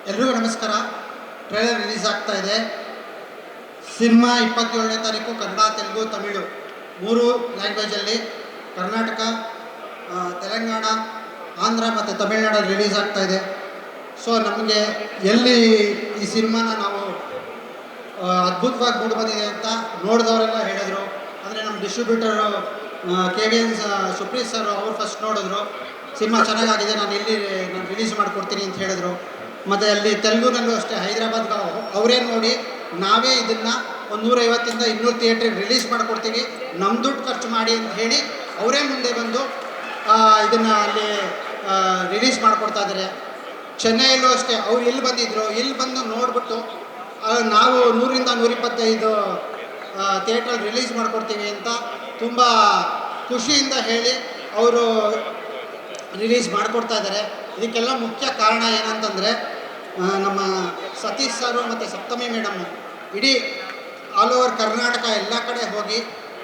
ಎಲ್ರಿಗೂ ನಮಸ್ಕಾರ. Trailer release ಆಗ್ತಾ ಇದೆ. ಸಿನಿಮಾ 27ನೇ ತಾರೀಕು ಕನ್ನಡ, ತೆಲುಗು, ತಮಿಳು 3 ಲ್ಯಾಂಗ್ವೇಜಲ್ಲಿ ಕರ್ನಾಟಕ, ತೆಲಂಗಾಣ, ಆಂಧ್ರ ಮತ್ತು ತಮಿಳ್ನಾಡಲ್ಲಿ ರಿಲೀಸ್ ಆಗ್ತಾ ಇದೆ. ಸೊ ನಮಗೆ ಎಲ್ಲಿ ಈ ಸಿನಿಮಾನ ನಾವು ಅದ್ಭುತವಾಗಿ ಮೂಡಿ ಬಂದಿದೆ ಅಂತ ನೋಡಿದವರೆಲ್ಲ ಹೇಳಿದ್ರು. ಅಂದರೆ ನಮ್ಮ ಡಿಸ್ಟ್ರಿಬ್ಯೂಟರು KVN ಸುಪ್ರೀತ್ ಸರ್ ಅವರು ಫಸ್ಟ್ ನೋಡಿದ್ರು, ಸಿನಿಮಾ ಚೆನ್ನಾಗಿದೆ, ನಾನು ರಿಲೀಸ್ ಮಾಡಿಕೊಡ್ತೀನಿ ಅಂತ ಹೇಳಿದ್ರು. ಮತ್ತು ಅಲ್ಲಿ ತೆಲುಗುನಲ್ಲೂ ಅಷ್ಟೇ, ಹೈದರಾಬಾದ್ಗೆ ಅವರೇ ನೋಡಿ ನಾವೇ ಇದನ್ನು 150ಇಂದ 200 ಥಿಯೇಟ್ರಿಗೆ ರಿಲೀಸ್ ಮಾಡಿಕೊಡ್ತೀವಿ, ನಮ್ಮ ದುಡ್ಡು ಖರ್ಚು ಮಾಡಿ ಅಂತ ಹೇಳಿ ಅವರೇ ಮುಂದೆ ಬಂದು ಇದನ್ನು ಅಲ್ಲಿ ರಿಲೀಸ್ ಮಾಡಿಕೊಡ್ತಾ ಇದ್ದಾರೆ. ಚೆನ್ನೈಯಲ್ಲೂ ಅಷ್ಟೇ, ಅವ್ರು ಇಲ್ಲಿ ಬಂದಿದ್ದರು, ಇಲ್ಲಿ ಬಂದು ನೋಡಿಬಿಟ್ಟು ನಾವು 100ರಿಂದ 125 ಥಿಯೇಟ್ರಲ್ಲಿ ರಿಲೀಸ್ ಮಾಡಿಕೊಡ್ತೀವಿ ಅಂತ ತುಂಬ ಖುಷಿಯಿಂದ ಹೇಳಿ ಅವರು ರಿಲೀಸ್ ಮಾಡಿಕೊಡ್ತಾ ಇದ್ದಾರೆ. ಇದಕ್ಕೆಲ್ಲ ಮುಖ್ಯ ಕಾರಣ ಏನಂತಂದರೆ ನಮ್ಮ ಸತೀಶ್ ಸರು ಮತ್ತು ಸಪ್ತಮಿ ಮೇಡಮ್ಮು ಇಡೀ ಆಲ್ ಓವರ್ ಕರ್ನಾಟಕ ಎಲ್ಲ ಕಡೆ ಹೋಗಿ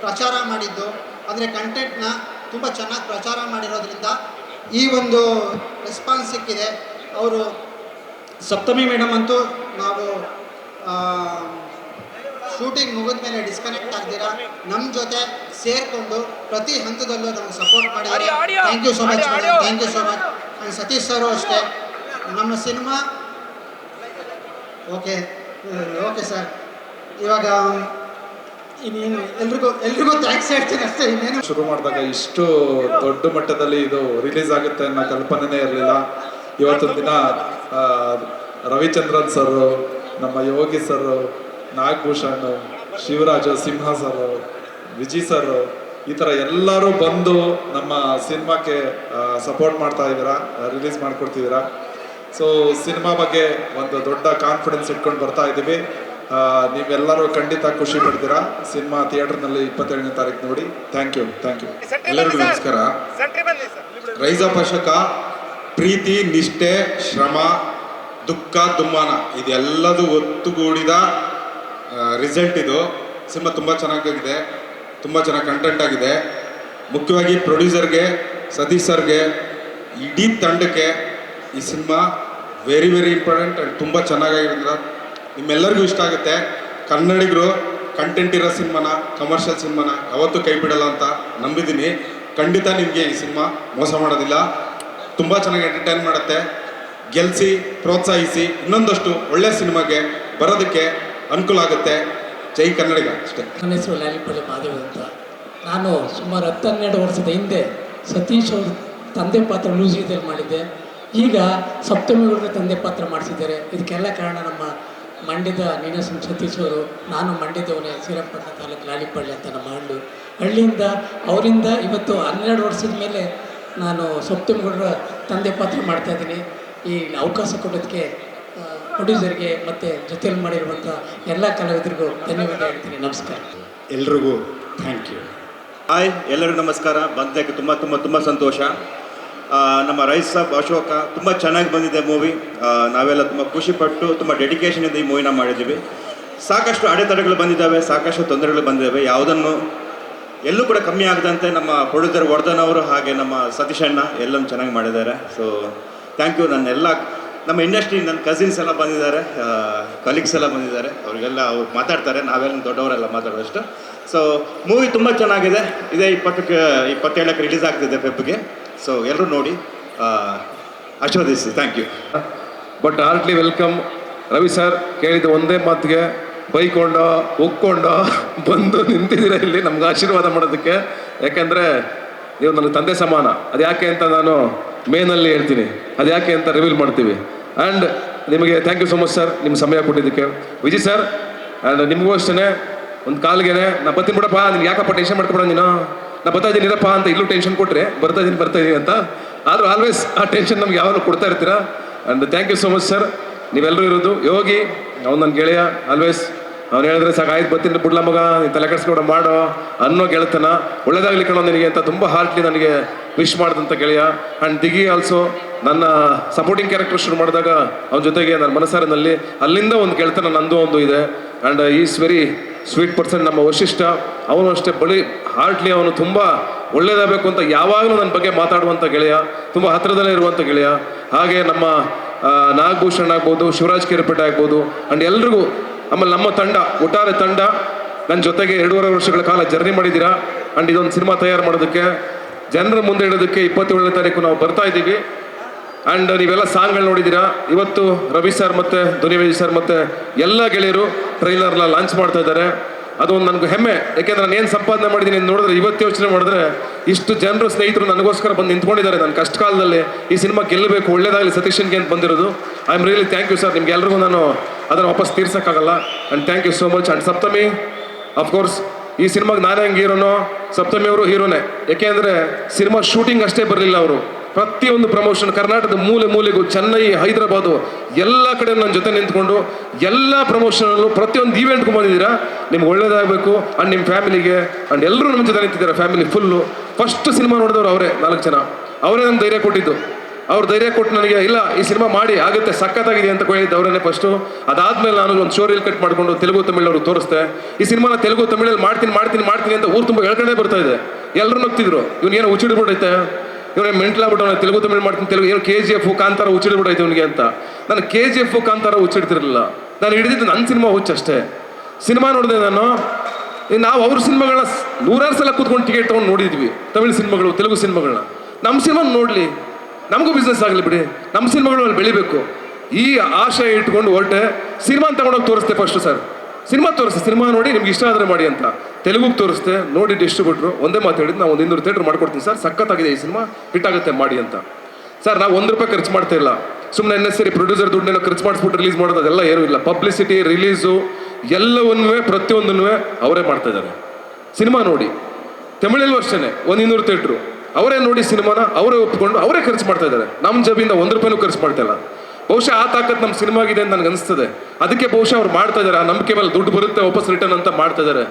ಪ್ರಚಾರ ಮಾಡಿದ್ದು. ಅಂದರೆ ಕಂಟೆಂಟ್ನ ತುಂಬ ಚೆನ್ನಾಗಿ ಪ್ರಚಾರ ಮಾಡಿರೋದ್ರಿಂದ ಈ ಒಂದು ರೆಸ್ಪಾನ್ಸ್ ಸಿಕ್ಕಿದೆ. ಅವರು ಸಪ್ತಮಿ ಮೇಡಮ್ ಅಂತೂ ನಾವು ಶೂಟಿಂಗ್ ಮುಗಿದ ಮೇಲೆ ಡಿಸ್ಕನೆಕ್ಟ್ ಆಗ್ದಿರಾ ನಮ್ಮ ಜೊತೆ ಸೇರಿಕೊಂಡು ಪ್ರತಿ ಹಂತದಲ್ಲೂ ನಮಗೆ ಸಪೋರ್ಟ್ ಮಾಡಿದ್ದಾರೆ. Thank you so much madam, thank you so much. And Satish sir ಅಷ್ಟೇ. ನಮ್ಮ ಸಿನಿಮಾ ಓಕೆ ಸರ್. ಇವಾಗ ಇನ್ನೇನು ಎಲ್ರಿಗೂ ಥ್ಯಾಂಕ್ಸ್ ಹೇಳ್ತೀನಿ ಅಷ್ಟೇ. ಇನ್ನೇನು ಶುರು ಮಾಡಿದಾಗ ಇಷ್ಟು ದೊಡ್ಡ ಮಟ್ಟದಲ್ಲಿ ಇದು ರಿಲೀಸ್ ಆಗುತ್ತೆ ಅನ್ನೋ ಕಲ್ಪನೆನೇ ಇರಲಿಲ್ಲ. ಇವತ್ತೊಂದು ದಿನ ರವಿಚಂದ್ರನ್ ಸರ್, ನಮ್ಮ ಯೋಗಿ ಸರ್, ನಾಗಭೂಷಣ್, ಶಿವರಾಜ್, ಸಿಂಹ ಸರ್, ವಿಜಯ್ ಸರ್, ಈ ಥರ ಎಲ್ಲರೂ ಬಂದು ನಮ್ಮ ಸಿನಿಮಾಕ್ಕೆ ಸಪೋರ್ಟ್ ಮಾಡ್ತಾ ಇದ್ದೀರಾ, ರಿಲೀಸ್ ಮಾಡಿಕೊಡ್ತಿದ್ದೀರಾ. ಸೊ ಸಿನಿಮಾ ಬಗ್ಗೆ ಒಂದು ದೊಡ್ಡ ಕಾನ್ಫಿಡೆನ್ಸ್ ಇಟ್ಕೊಂಡು ಬರ್ತಾ ಇದ್ದೀವಿ. ನೀವೆಲ್ಲರೂ ಖಂಡಿತ ಖುಷಿ ಪಡ್ತೀರಾ. ಸಿನಿಮಾ ಥಿಯೇಟರ್ನಲ್ಲಿ 27ನೇ ತಾರೀಕು ನೋಡಿ. Thank you. ಎಲ್ಲರಿಗೂ ನಮಸ್ಕಾರ. ರೈಸ್ ಆಫ್ ಅಶೋಕ ಪ್ರೀತಿ, ನಿಷ್ಠೆ, ಶ್ರಮ, ದುಃಖ, ದುಮ್ಮಾನ ಇದೆಲ್ಲದು ಒತ್ತುಗೂಡಿದ ರಿಸಲ್ಟ್ ಇದು. ಸಿನಿಮಾ ತುಂಬ ಚೆನ್ನಾಗಿದೆ, ತುಂಬ ಚೆನ್ನಾಗಿ ಕಂಟೆಂಟ್ ಆಗಿದೆ. ಮುಖ್ಯವಾಗಿ ಪ್ರೊಡ್ಯೂಸರ್ಗೆ, ಸತೀಶ್ ಸರ್ಗೆ, ಇಡೀ ತಂಡಕ್ಕೆ ಈ ಸಿನಿಮಾ ವೆರಿ ಇಂಪಾರ್ಟೆಂಟ್ ಆ್ಯಂಡ್ ತುಂಬ ಚೆನ್ನಾಗಿರೋದ್ರಿಂದ ನಿಮ್ಮೆಲ್ಲರಿಗೂ ಇಷ್ಟ ಆಗುತ್ತೆ. ಕನ್ನಡಿಗರು ಕಂಟೆಂಟ್ ಇರೋ ಸಿನಿಮಾನ, ಕಮರ್ಷಿಯಲ್ ಸಿನಿಮಾನ ಯಾವತ್ತೂ ಕೈ ಬಿಡಲ್ಲ ಅಂತ ನಂಬಿದ್ದೀನಿ. ಖಂಡಿತ ನಿಮಗೆ ಈ ಸಿನಿಮಾ ಮೋಸ ಮಾಡೋದಿಲ್ಲ, ತುಂಬ ಚೆನ್ನಾಗಿ ಎಂಟರ್ಟೈನ್ ಮಾಡುತ್ತೆ. ಗೆಲ್ಲಿಸಿ, ಪ್ರೋತ್ಸಾಹಿಸಿ, ಇನ್ನೊಂದಷ್ಟು ಒಳ್ಳೆಯ ಸಿನಿಮಾಗೆ ಬರೋದಕ್ಕೆ ಅನುಕೂಲ ಆಗುತ್ತೆ. ಜೈ ಕನ್ನಡಿಗ ಅಷ್ಟೇ. ನನ್ನ ಹೆಸರು ಲಾಲಿಪಳ್ಳಿ ಮಾದೇವ್ ಅಂತ. ನಾನು ಸುಮಾರು 10-12 ವರ್ಷದ ಹಿಂದೆ ಸತೀಶ್ ಅವರು ತಂದೆ ಪಾತ್ರ ಲೂಸಿದಲ್ಲಿ ಮಾಡಿದ್ದೆ. ಈಗ ಸಪ್ತಮಿಗೌಡರ ತಂದೆ ಪಾತ್ರ ಮಾಡಿಸಿದ್ದಾರೆ. ಇದಕ್ಕೆಲ್ಲ ಕಾರಣ ನಮ್ಮ ಮಂಡ್ಯದ ನೀನಾಸಂ ಸತೀಶ್ ಅವರು. ನಾನು ಮಂಡ್ಯದವನೇ, ಶ್ರೀರಂಗಪಟ್ಟಣ ತಾಲೂಕು ಲಾಲಿಪಳ್ಳಿ ಅಂತ ನಮ್ಮ ಹಳ್ಳಿಯಿಂದ. ಅವರಿಂದ ಇವತ್ತು 12 ವರ್ಷದ ಮೇಲೆ ನಾನು ಸಪ್ತಮಿಗೌಡರ ತಂದೆ ಪಾತ್ರ ಮಾಡ್ತಾಯಿದ್ದೀನಿ. ಈ ಅವಕಾಶ ಕೊಡೋದಕ್ಕೆ ಪ್ರೊಡ್ಯೂಸರ್ಗೆ ಮತ್ತು ಜೊತೆಯಲ್ಲಿ ಮಾಡಿರುವಂಥ ಎಲ್ಲ ಕಲಾವಿದರಿಗೂ ಧನ್ಯವಾದ ಹೇಳ್ತೀನಿ. ನಮಸ್ಕಾರ. ಎಲ್ರಿಗೂ ಥ್ಯಾಂಕ್ ಯು. ಹಾಯ್, ಎಲ್ಲರಿಗೂ ನಮಸ್ಕಾರ. ಬಂದಕ್ಕೆ ತುಂಬ ಸಂತೋಷ. ನಮ್ಮ ರೈಸ್ ಆಫ್ ಅಶೋಕ ತುಂಬ ಚೆನ್ನಾಗಿ ಬಂದಿದೆ ಮೂವಿ. ನಾವೆಲ್ಲ ತುಂಬ ಖುಷಿಪಟ್ಟು ತುಂಬ ಡೆಡಿಕೇಶನಿಂದ ಈ ಮೂವಿನ ಮಾಡಿದ್ದೀವಿ. ಸಾಕಷ್ಟು ಅಡೆತಡೆಗಳು ಬಂದಿದ್ದಾವೆ, ಸಾಕಷ್ಟು ತೊಂದರೆಗಳು ಬಂದಿದ್ದಾವೆ. ಯಾವುದನ್ನು ಎಲ್ಲೂ ಕೂಡ ಕಮ್ಮಿ ಆಗದಂತೆ ನಮ್ಮ ಪ್ರೊಡ್ಯೂಸರ್ ವರ್ಧನ್ ಅವರು ಹಾಗೆ ನಮ್ಮ ಸತೀಶ್ ಅಣ್ಣ ಎಲ್ಲನೂ ಚೆನ್ನಾಗಿ ಮಾಡಿದ್ದಾರೆ. So thank you. ನಮ್ಮ ಇಂಡಸ್ಟ್ರಿ, ನನ್ನ ಕಸಿನ್ಸ್ ಎಲ್ಲ ಬಂದಿದ್ದಾರೆ, ಕಲೀಗ್ಸ್ ಎಲ್ಲ ಬಂದಿದ್ದಾರೆ. ಅವರಿಗೆಲ್ಲ ಅವ್ರು ಮಾತಾಡ್ತಾರೆ, ನಾವೆಲ್ಲ ದೊಡ್ಡವರೆಲ್ಲ ಮಾತಾಡೋದಷ್ಟು. ಸೊ ಮೂವಿ ತುಂಬ ಚೆನ್ನಾಗಿದೆ. ಇದೇ 27ಕ್ಕೆ ರಿಲೀಸ್ ಆಗ್ತಿದೆ, ಫೆಬ್ಗೆ. ಸೊ ಎಲ್ಲರೂ ನೋಡಿ ಆಶೀರ್ವದಿಸಿ. Thank you. But heartly welcome. Ravi sir ಕೇಳಿದ ಒಂದೇ ಮಾತಿಗೆ ಬೈಕೊಂಡು ಒಕ್ಕೊಂಡು ಬಂದು ನಿಂತಿದ್ದೀರ ಇಲ್ಲಿ ನಮ್ಗೆ ಆಶೀರ್ವಾದ ಮಾಡೋದಕ್ಕೆ. ಯಾಕೆಂದರೆ ನೀವು ನನ್ನ ತಂದೆ ಸಮಾನ. ಅದು ಯಾಕೆ ಅಂತ ನಾನು ಮೇನಲ್ಲಿ ಹೇಳ್ತೀನಿ, ಅದು ಯಾಕೆ ಅಂತ ರಿವೀಲ್ ಮಾಡ್ತೀವಿ. ಆ್ಯಂಡ್ ನಿಮಗೆ thank you so much sir, ನಿಮ್ಮ ಸಮಯ ಕೊಟ್ಟಿದ್ದಕ್ಕೆ. ವಿಜಯ್ ಸರ್ ಆ್ಯಂಡ್ ನಿಮಗೂ ಅಷ್ಟೇ, ಒಂದು ಕಾಲ್ಗೆನೆ ನಾ ಬರ್ತೀನಿ ಬಿಡಪ್ಪ, ನಿನ್ಗೆ ಯಾಕಪ್ಪ ಟೆನ್ಷನ್ ಮಾಡ್ಕೊಬೇಡ, ನೀನು ನಾ ಬರ್ತಾ ಇದ್ದೀನಿ ಇರಪ್ಪ ಅಂತ ಇಲ್ಲೂ ಟೆನ್ಷನ್ ಕೊಟ್ಟರೆ ಬರ್ತಾ ಇದ್ದೀನಿ ಅಂತ. ಆದರೂ ಆಲ್ವೇಸ್ ಆ ಟೆನ್ಷನ್ ನಮ್ಗೆ ಯಾವಾಗಲೂ ಕೊಡ್ತಾ ಇರ್ತೀರಾ. And thank you so much sir. ನೀವೆಲ್ಲರೂ ಇರೋದು ಯೋಗಿ, ಅವ್ನು ನನ್ನ ಗೆಳೆಯ ಆಲ್ವೇಸ್. ಅವ್ನು ಹೇಳಿದ್ರೆ ಸಾಕಾಯ್ತು ಬರ್ತೀನಿ ಬಿಡ್ಲ ಮಗ, ನೀನು ತಲೆ ಕೆಡಿಸ್ಕೊಂಡು ಮಾಡೋ ಅನ್ನೋ ಗೆಳೆತನ. ಒಳ್ಳೇದಾಗಲಿ ಕಣೋ ನಿನಗೆ ಅಂತ ತುಂಬ ಹಾರ್ಟ್ಲಿ ನನಗೆ ವಿಶ್ ಮಾಡಿದಂಥ ಗೆಳೆಯ. ಆ್ಯಂಡ್ ದಿಗಿ ಆಲ್ಸೋ ನನ್ನ ಸಪೋರ್ಟಿಂಗ್ ಕ್ಯಾರೆಕ್ಟರ್ ಶುರು ಮಾಡಿದಾಗ ಅವನ ಜೊತೆಗೆ ನನ್ನ ಮನಸ್ಸಾರಿನಲ್ಲಿ ಅಲ್ಲಿಂದ ಒಂದು ಗೆಳೆತನ ನಂದು ಒಂದು ಇದೆ. And is very sweet person. ನಮ್ಮ ವಶಿಷ್ಠ ಅವನು ಅಷ್ಟೇ ಹಾರ್ಟ್ಲಿ ಅವನು ತುಂಬ ಒಳ್ಳೇದಾಗಬೇಕು ಅಂತ ಯಾವಾಗಲೂ ನನ್ನ ಬಗ್ಗೆ ಮಾತಾಡುವಂಥ ಗೆಳೆಯ, ತುಂಬ ಹತ್ತಿರದಲ್ಲೇ ಇರುವಂಥ ಗೆಳೆಯ. ಹಾಗೆ ನಮ್ಮ ನಾಗಭೂಷಣ್ ಆಗ್ಬೋದು, ಶಿವರಾಜ್ ಕಿರಪೇಟೆ ಆಗ್ಬೋದು, ಆ್ಯಂಡ್ ಎಲ್ರಿಗೂ, ಆಮೇಲೆ ನಮ್ಮ ತಂಡ, ಒಟ್ಟಾರೆ ತಂಡ ನನ್ನ ಜೊತೆಗೆ 2.5 ವರ್ಷಗಳ ಕಾಲ ಜರ್ನಿ ಮಾಡಿದ್ದೀರಾ. ಆ್ಯಂಡ್ ಇದೊಂದು ಸಿನಿಮಾ ತಯಾರು ಮಾಡೋದಕ್ಕೆ, ಜನರ ಮುಂದೆ ಇಡೋದಕ್ಕೆ 27ನೇ ತಾರೀಕು ನಾವು ಬರ್ತಾ ಇದ್ದೀವಿ. ಆ್ಯಂಡ್ ನೀವೆಲ್ಲ ಸಾಂಗ್ಗಳು ನೋಡಿದ್ದೀರಾ. ಇವತ್ತು ರವಿ ಸರ್ ಮತ್ತು ಧ್ವನಿವೇದಿ ಸರ್ ಮತ್ತು ಎಲ್ಲ ಗೆಳೆಯರು ಟ್ರೈಲರ್ನ ಲಾಂಚ್ ಮಾಡ್ತಾ ಇದ್ದಾರೆ. ಅದೊಂದು ನನಗೆ ಹೆಮ್ಮೆ, ಯಾಕೆಂದ್ರೆ ನಾನು ಏನು ಸಂಪಾದನೆ ಮಾಡಿದ್ದೀನಿ ಅಂತ ನೋಡಿದ್ರೆ, ಇವತ್ತು ಯೋಚನೆ ಮಾಡಿದ್ರೆ ಇಷ್ಟು ಜನರು ಸ್ನೇಹಿತರು ನನಗೋಸ್ಕರ ಬಂದು ನಿಂತ್ಕೊಂಡಿದ್ದಾರೆ. ನನ್ನ ಕಷ್ಟ ಕಾಲದಲ್ಲಿ ಈ ಸಿನಿಮಾ ಗೆಲ್ಲಬೇಕು, ಒಳ್ಳೇದಾಗಲಿ ಸತೀಶನ್ಗೆ ಅಂತ ಬಂದಿರೋದು. I am really thank you sir. ನಿಮ್ಗೆ ಎಲ್ರಿಗೂ ನಾನು ಅದನ್ನು ವಾಪಸ್ ತೀರ್ಸೋಕ್ಕಾಗಲ್ಲ. And thank you so much. And Saptami, of course ಈ ಸಿನಿಮಾಗೆ ನಾನೇ ಹೆಂಗೆ ಹೀರೋನೋ, ಸಪ್ತಮಿ ಅವರು ಹೀರೋನೇ. ಯಾಕೆಂದರೆ ಸಿನಿಮಾ ಶೂಟಿಂಗ್ ಅಷ್ಟೇ ಬರಲಿಲ್ಲ, ಅವರು ಪ್ರತಿಯೊಂದು ಪ್ರಮೋಷನ್ ಕರ್ನಾಟಕದ ಮೂಲೆ ಮೂಲೆಗೂ, ಚೆನ್ನೈ, ಹೈದರಾಬಾದು ಎಲ್ಲ ಕಡೆ ನನ್ನ ಜೊತೆ ನಿಂತ್ಕೊಂಡು ಎಲ್ಲ ಪ್ರಮೋಷನಲ್ಲೂ ಪ್ರತಿಯೊಂದು ಈವೆಂಟ್ಗೂ ಬಂದಿದ್ದೀರಾ. ನಿಮ್ಗೆ ಒಳ್ಳೇದಾಗಬೇಕು. ಆ್ಯಂಡ್ ನಿಮ್ಮ ಫ್ಯಾಮಿಲಿಗೆ, ಆ್ಯಂಡ್ ಎಲ್ಲರೂ ನಮ್ಮ ಜೊತೆ ನಿಂತಿದ್ದಾರೆ, ಫ್ಯಾಮಿಲಿ ಫುಲ್ಲು. ಫಸ್ಟ್ ಸಿನಿಮಾ ನೋಡಿದವರು ಅವರೇ, 4 ಜನ. ಅವರೇ ನಮ್ಗೆ ಧೈರ್ಯ ಕೊಟ್ಟಿದ್ದು. ಅವ್ರು ಧೈರ್ಯ ಕೊಟ್ಟು ನನಗೆ, ಇಲ್ಲ ಈ ಸಿನಿಮಾ ಮಾಡಿ ಆಗುತ್ತೆ, ಸಖತ್ತಾಗಿದೆ ಅಂತ ಹೇಳಿದ್ದು ಅವರೇ ಫಸ್ಟು. ಅದಾದಮೇಲೆ ನಾನು ಒಂದು ಶೋ ರೀಲ್ ಕಟ್ ಮಾಡಿಕೊಂಡು ತೆಲುಗು ತಮಿಳವ್ರು ತೋರಿಸ್ದೆ. ಈ ಸಿನಿಮಾನ ತೆಲುಗು ತಮಿಳಲ್ಲಿ ಮಾಡ್ತೀನಿ ಅಂತ ಊರು ತುಂಬ ಹೇಳ್ಕೊಂಡೇ ಬರ್ತಾ ಇದೆ. ಎಲ್ಲರೂ ನಗ್ತಿದ್ರು, ಇವನೇನೋ ಹುಚ್ಚಿಡ್ಬಿಟ್ಟೈತೆ, ಇವನೇ ಮೆಂಟ್ಲಾಗ್ಬಿಟ್ಟು ತೆಲುಗು ತಮಿಳು ಮಾಡ್ತೀನಿ, ತೆಲುಗು ಏನು KGF ಕಾಂತಾರ ಹುಚ್ಚಿಡ್ಬಿಟ್ಟೈತೆ ಇವನಿಗೆ ಅಂತ. ನಾನು KGF ಕಾಂತಾರ ಹುಚ್ಚಿಡ್ತಿರಲಿಲ್ಲ. ನಾನು ಹಿಡಿದಿದ್ದು ನನ್ನ ಸಿನಿಮಾ ಹುಚ್ಚಷ್ಟೇ. ಸಿನಿಮಾ ನೋಡಿದೆ ನಾನು. ನಾವು ಅವ್ರ ಸಿನಿಮಾಗಳನ್ನ 100 ಸಲ ಕೂತ್ಕೊಂಡು ಟಿಕೆಟ್ ತೊಗೊಂಡು ನೋಡಿದ್ವಿ, ತಮಿಳು ಸಿನಿಮಾಗಳು, ತೆಲುಗು ಸಿನಿಮಾಗಳನ್ನ. ನಮ್ಮ ಸಿನಿಮಾ ನೋಡಲಿ, ನಮಗೂ ಬಿಸ್ನೆಸ್ ಆಗಲಿ ಬಿಡಿ, ನಮ್ಮ ಸಿನಿಮಾಗಳು ಅಲ್ಲಿ ಬೆಳಿಬೇಕು, ಈ ಆಶಯ ಇಟ್ಕೊಂಡು ಹೊರಟೆ. ಸಿನಿಮಾ ತಗೊಂಡೋಗಿ ತೋರಿಸ್ತೆ ಫಸ್ಟು ಸರ್. ಸಿನಿಮಾ ತೋರಿಸ್ತೆ, ಸಿನಿಮಾ ನೋಡಿ ನಿಮ್ಗೆ ಇಷ್ಟ ಆದರೆ ಮಾಡಿ ಅಂತ. ತೆಲುಗುಗೆ ತೋರಿಸ್ತೆ, ನೋಡಿ ಡಿಸ್ಟ್ರಿಬ್ಯೂಟ್ರು ಒಂದೇ ಮಾತು ಹೇಳಿದ್ದು, ನಾವು ಒಂದು 200 ಥಿಯೇಟ್ರ್ ಮಾಡ್ಕೊಡ್ತೀನಿ ಸರ್, ಸಖತ್ತಾಗಿದೆ ಈ ಸಿನಿಮಾ, ಹಿಟ್ ಆಗುತ್ತೆ ಮಾಡಿ ಅಂತ. ಸರ್ ನಾವು 1 ರೂಪಾಯಿ ಖರ್ಚು ಮಾಡ್ತಾ ಇಲ್ಲ, ಸುಮ್ಮನೆ ನೆಸರಿ ಪ್ರೊಡ್ಯೂಸರ್ ದುಡ್ಡನ್ನೆಲ್ಲ ಖರ್ಚು ಮಾಡಿಸ್ಬಿಟ್ಟು ರಿಲೀಸ್ ಮಾಡೋದು ಅದೆಲ್ಲ ಏನೂ ಇಲ್ಲ. ಪಬ್ಲಿಸಿಟಿ, ರಿಲೀಸು ಎಲ್ಲವನ್ನೂ ಪ್ರತಿಯೊಂದನ್ನು ಅವರೇ ಮಾಡ್ತಾ ಇದ್ದಾರೆ. ಸಿನಿಮಾ ನೋಡಿ, ತಮಿಳಲ್ಲೂ ಅಷ್ಟೇ 200 ಥಿಯೇಟ್ರು ಅವರೇ ನೋಡಿ, ಸಿನಿಮಾನ ಅವರೇ ಒಪ್ಕೊಂಡು ಅವರೇ ಖರ್ಚು ಮಾಡ್ತಾ ಇದ್ದಾರೆ. ನಮ್ಮ ಜಬಿಂದ 1 ರೂಪಾಯಿನೂ ಖರ್ಚು ಮಾಡ್ತಾ ಇಲ್ಲ. ಬಹುಶಃ ಆ ತಾಕತ್ ನಮ್ಮ ಸಿನಿಮಾಗಿದೆ ಅಂತ ನನಗೆ ಅನಿಸ್ತದೆ. ಅದಕ್ಕೆ ಬಹುಶಃ ಅವ್ರು ಮಾಡ್ತಾ ಇದ್ದಾರೆ, ಆ ನಂಬಿಕೆ ಮೇಲೆ ದುಡ್ಡು ಬರುತ್ತೆ ವಾಪಸ್ ರಿಟರ್ನ್ ಅಂತ ಮಾಡ್ತಾ ಇದ್ದಾರೆ.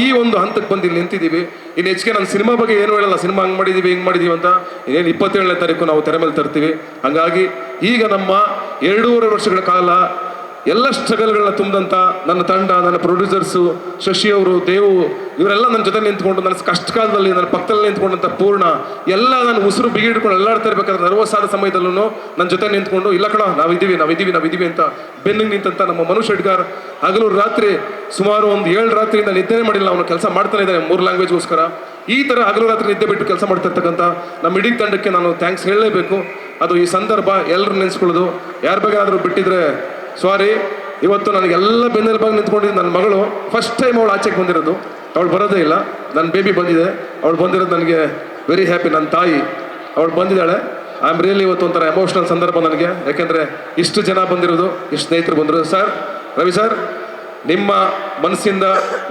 ಈ ಒಂದು ಹಂತಕ್ಕೆ ಬಂದು ಇಲ್ಲಿ ನಿಂತಿದ್ದೀವಿ. ಇನ್ನು ಹೆಚ್ಚಿಗೆ ನಾನು ಸಿನಿಮಾ ಬಗ್ಗೆ ಏನು ಹೇಳಲ್ಲ, ಸಿನಿಮಾ ಹಂಗೆ ಮಾಡಿದ್ದೀವಿ ಹಿಂಗೆ ಮಾಡಿದ್ದೀವಿ ಅಂತ. ಇನ್ನೇನು 27ನೇ ತಾರೀಕು ನಾವು ತೆರೆ ಮೇಲೆ ತರ್ತೀವಿ. ಹಾಗಾಗಿ ಈಗ ನಮ್ಮ 2.5 ವರ್ಷಗಳ ಕಾಲ ಎಲ್ಲ ಸ್ಟ್ರಗಲ್ಗಳನ್ನ ತುಂಬಿದಂಥ ನನ್ನ ತಂಡ, ನನ್ನ ಪ್ರೊಡ್ಯೂಸರ್ಸು, ಶಶಿ ಅವರು, ದೇವು, ಇವರೆಲ್ಲ ನನ್ನ ಜೊತೆ ನಿಂತ್ಕೊಂಡು, ನನ್ನ ಕಷ್ಟ ಕಾಲದಲ್ಲಿ ನನ್ನ ಪಕ್ಕದಲ್ಲಿ ನಿಂತ್ಕೊಂಡಂಥ ಪೂರ್ಣ, ಎಲ್ಲ ನಾನು ಉಸಿರು ಬಿಗಿಡ್ಕೊಂಡು ಎಲ್ಲಾಡ್ತಾ ಇರ್ಬೇಕಾದ್ರೆ ನರ್ವಸ್ ಆದ ಸಮಯದಲ್ಲೂ ನನ್ನ ಜೊತೆ ನಿಂತ್ಕೊಂಡು, ಇಲ್ಲ ಕಣ ನಾವಿದ್ದೀವಿ ಅಂತ ಬೆನ್ನಿಗೆ ನಿಂತಂಥ ನಮ್ಮ ಮನು ಶೆಡ್ಗಾರ್, ಹಗಲು ರಾತ್ರಿ ಸುಮಾರು ಒಂದು 7 ರಾತ್ರಿಯಿಂದ ನಿದ್ದೆನೇ ಮಾಡಿಲ್ಲ, ಅವನು ಕೆಲಸ ಮಾಡ್ತಾನೆ ಇದ್ದಾನೆ 3 ಲ್ಯಾಂಗ್ವೇಜ್ಗೋಸ್ಕರ. ಈ ಥರ ಹಗಲು ರಾತ್ರಿ ನಿದ್ದೆ ಬಿಟ್ಟು ಕೆಲಸ ಮಾಡ್ತಾ ಇರ್ತಕ್ಕಂಥ ನಮ್ಮ ಇಡೀ ತಂಡಕ್ಕೆ ನಾನು ಥ್ಯಾಂಕ್ಸ್ ಹೇಳಲೇಬೇಕು. ಅದು ಈ ಸಂದರ್ಭ ಎಲ್ಲರೂ ನೆನೆಸ್ಕೊಳ್ಳೋದು. ಯಾರ ಬಗ್ಗೆ ಆದರೂ ಬಿಟ್ಟಿದ್ರೆ ಸಾರಿ. ಇವತ್ತು ನನಗೆಲ್ಲ ಬೆನ್ನೆಲುಬಾಗಿ ನಿಂತ್ಕೊಂಡಿದ್ದು ನನ್ನ ಮಗಳು. ಫಸ್ಟ್ ಟೈಮ್ ಅವಳು ಆಚೆಗೆ ಬಂದಿರೋದು, ಅವಳು ಬರೋದೇ ಇಲ್ಲ. ನನ್ನ ಬೇಬಿ ಬಂದಿದೆ, ಅವಳು ಬಂದಿರೋದು ನನಗೆ ವೆರಿ ಹ್ಯಾಪಿ. ನನ್ನ ತಾಯಿ ಅವಳು ಬಂದಿದ್ದಾಳೆ. ಐ ಆಮ್ ರಿಯಲಿ ಇವತ್ತು ಒಂಥರ ಎಮೋಷ್ನಲ್ ಸಂದರ್ಭ ನನಗೆ, ಯಾಕೆಂದರೆ ಇಷ್ಟು ಜನ ಬಂದಿರೋದು, ಇಷ್ಟು ಸ್ನೇಹಿತರು ಬಂದಿರೋದು. ಸರ್, ರವಿ ಸರ್, ನಿಮ್ಮ ಮನಸ್ಸಿಂದ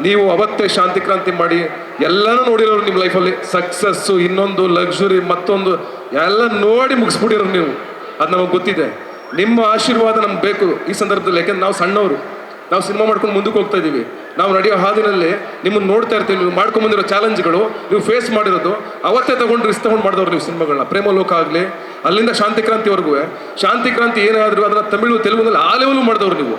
ನೀವು ಅವತ್ತೇ ಶಾಂತಿ ಕ್ರಾಂತಿ ಮಾಡಿ ಎಲ್ಲನೂ ನೋಡಿರೋರು ನಿಮ್ಮ ಲೈಫಲ್ಲಿ. ಸಕ್ಸಸ್ಸು, ಇನ್ನೊಂದು ಲಕ್ಸುರಿ, ಮತ್ತೊಂದು ಎಲ್ಲ ನೋಡಿ ಮುಗಿಸ್ಬಿಟ್ಟಿರೋರು ನೀವು. ಅದು ನಮಗೆ ಗೊತ್ತಿದೆ. ನಿಮ್ಮ ಆಶೀರ್ವಾದ ನಮ್ಗೆ ಬೇಕು ಈ ಸಂದರ್ಭದಲ್ಲಿ. ಯಾಕೆಂದ್ರೆ ನಾವು ಸಣ್ಣವರು, ನಾವು ಸಿನಿಮಾ ಮಾಡ್ಕೊಂಡು ಮುಂದಕ್ಕೆ ಹೋಗ್ತಾ ಇದ್ದೀವಿ. ನಾವು ನಡೆಯೋ ಹಾದಿನಲ್ಲಿ ನಿಮ್ಮನ್ನು ನೋಡ್ತಾ ಇರ್ತೀವಿ. ನೀವು ಮಾಡ್ಕೊಂಬಂದಿರೋ ಚಾಲೆಂಜ್ಗಳು, ನೀವು ಫೇಸ್ ಮಾಡಿರೋದು, ಅವತ್ತೇ ತೊಗೊಂಡು ರಿಸ್ಕ್ ತೊಗೊಂಡು ಮಾಡಿದವ್ರು ನೀವು ಸಿನಿಮಾಗಳನ್ನ. ಪ್ರೇಮಲೋಕ ಆಗಲಿ, ಅಲ್ಲಿಂದ ಶಾಂತಿ ಕ್ರಾಂತಿವರೆಗೂ. ಶಾಂತಿ ಕ್ರಾಂತಿ ಏನಾದರೂ ಅದನ್ನು ತಮಿಳು, ತೆಲುಗುನಲ್ಲಿ ಆ ಲೆವೆಲು ಮಾಡಿದವ್ರು ನೀವು.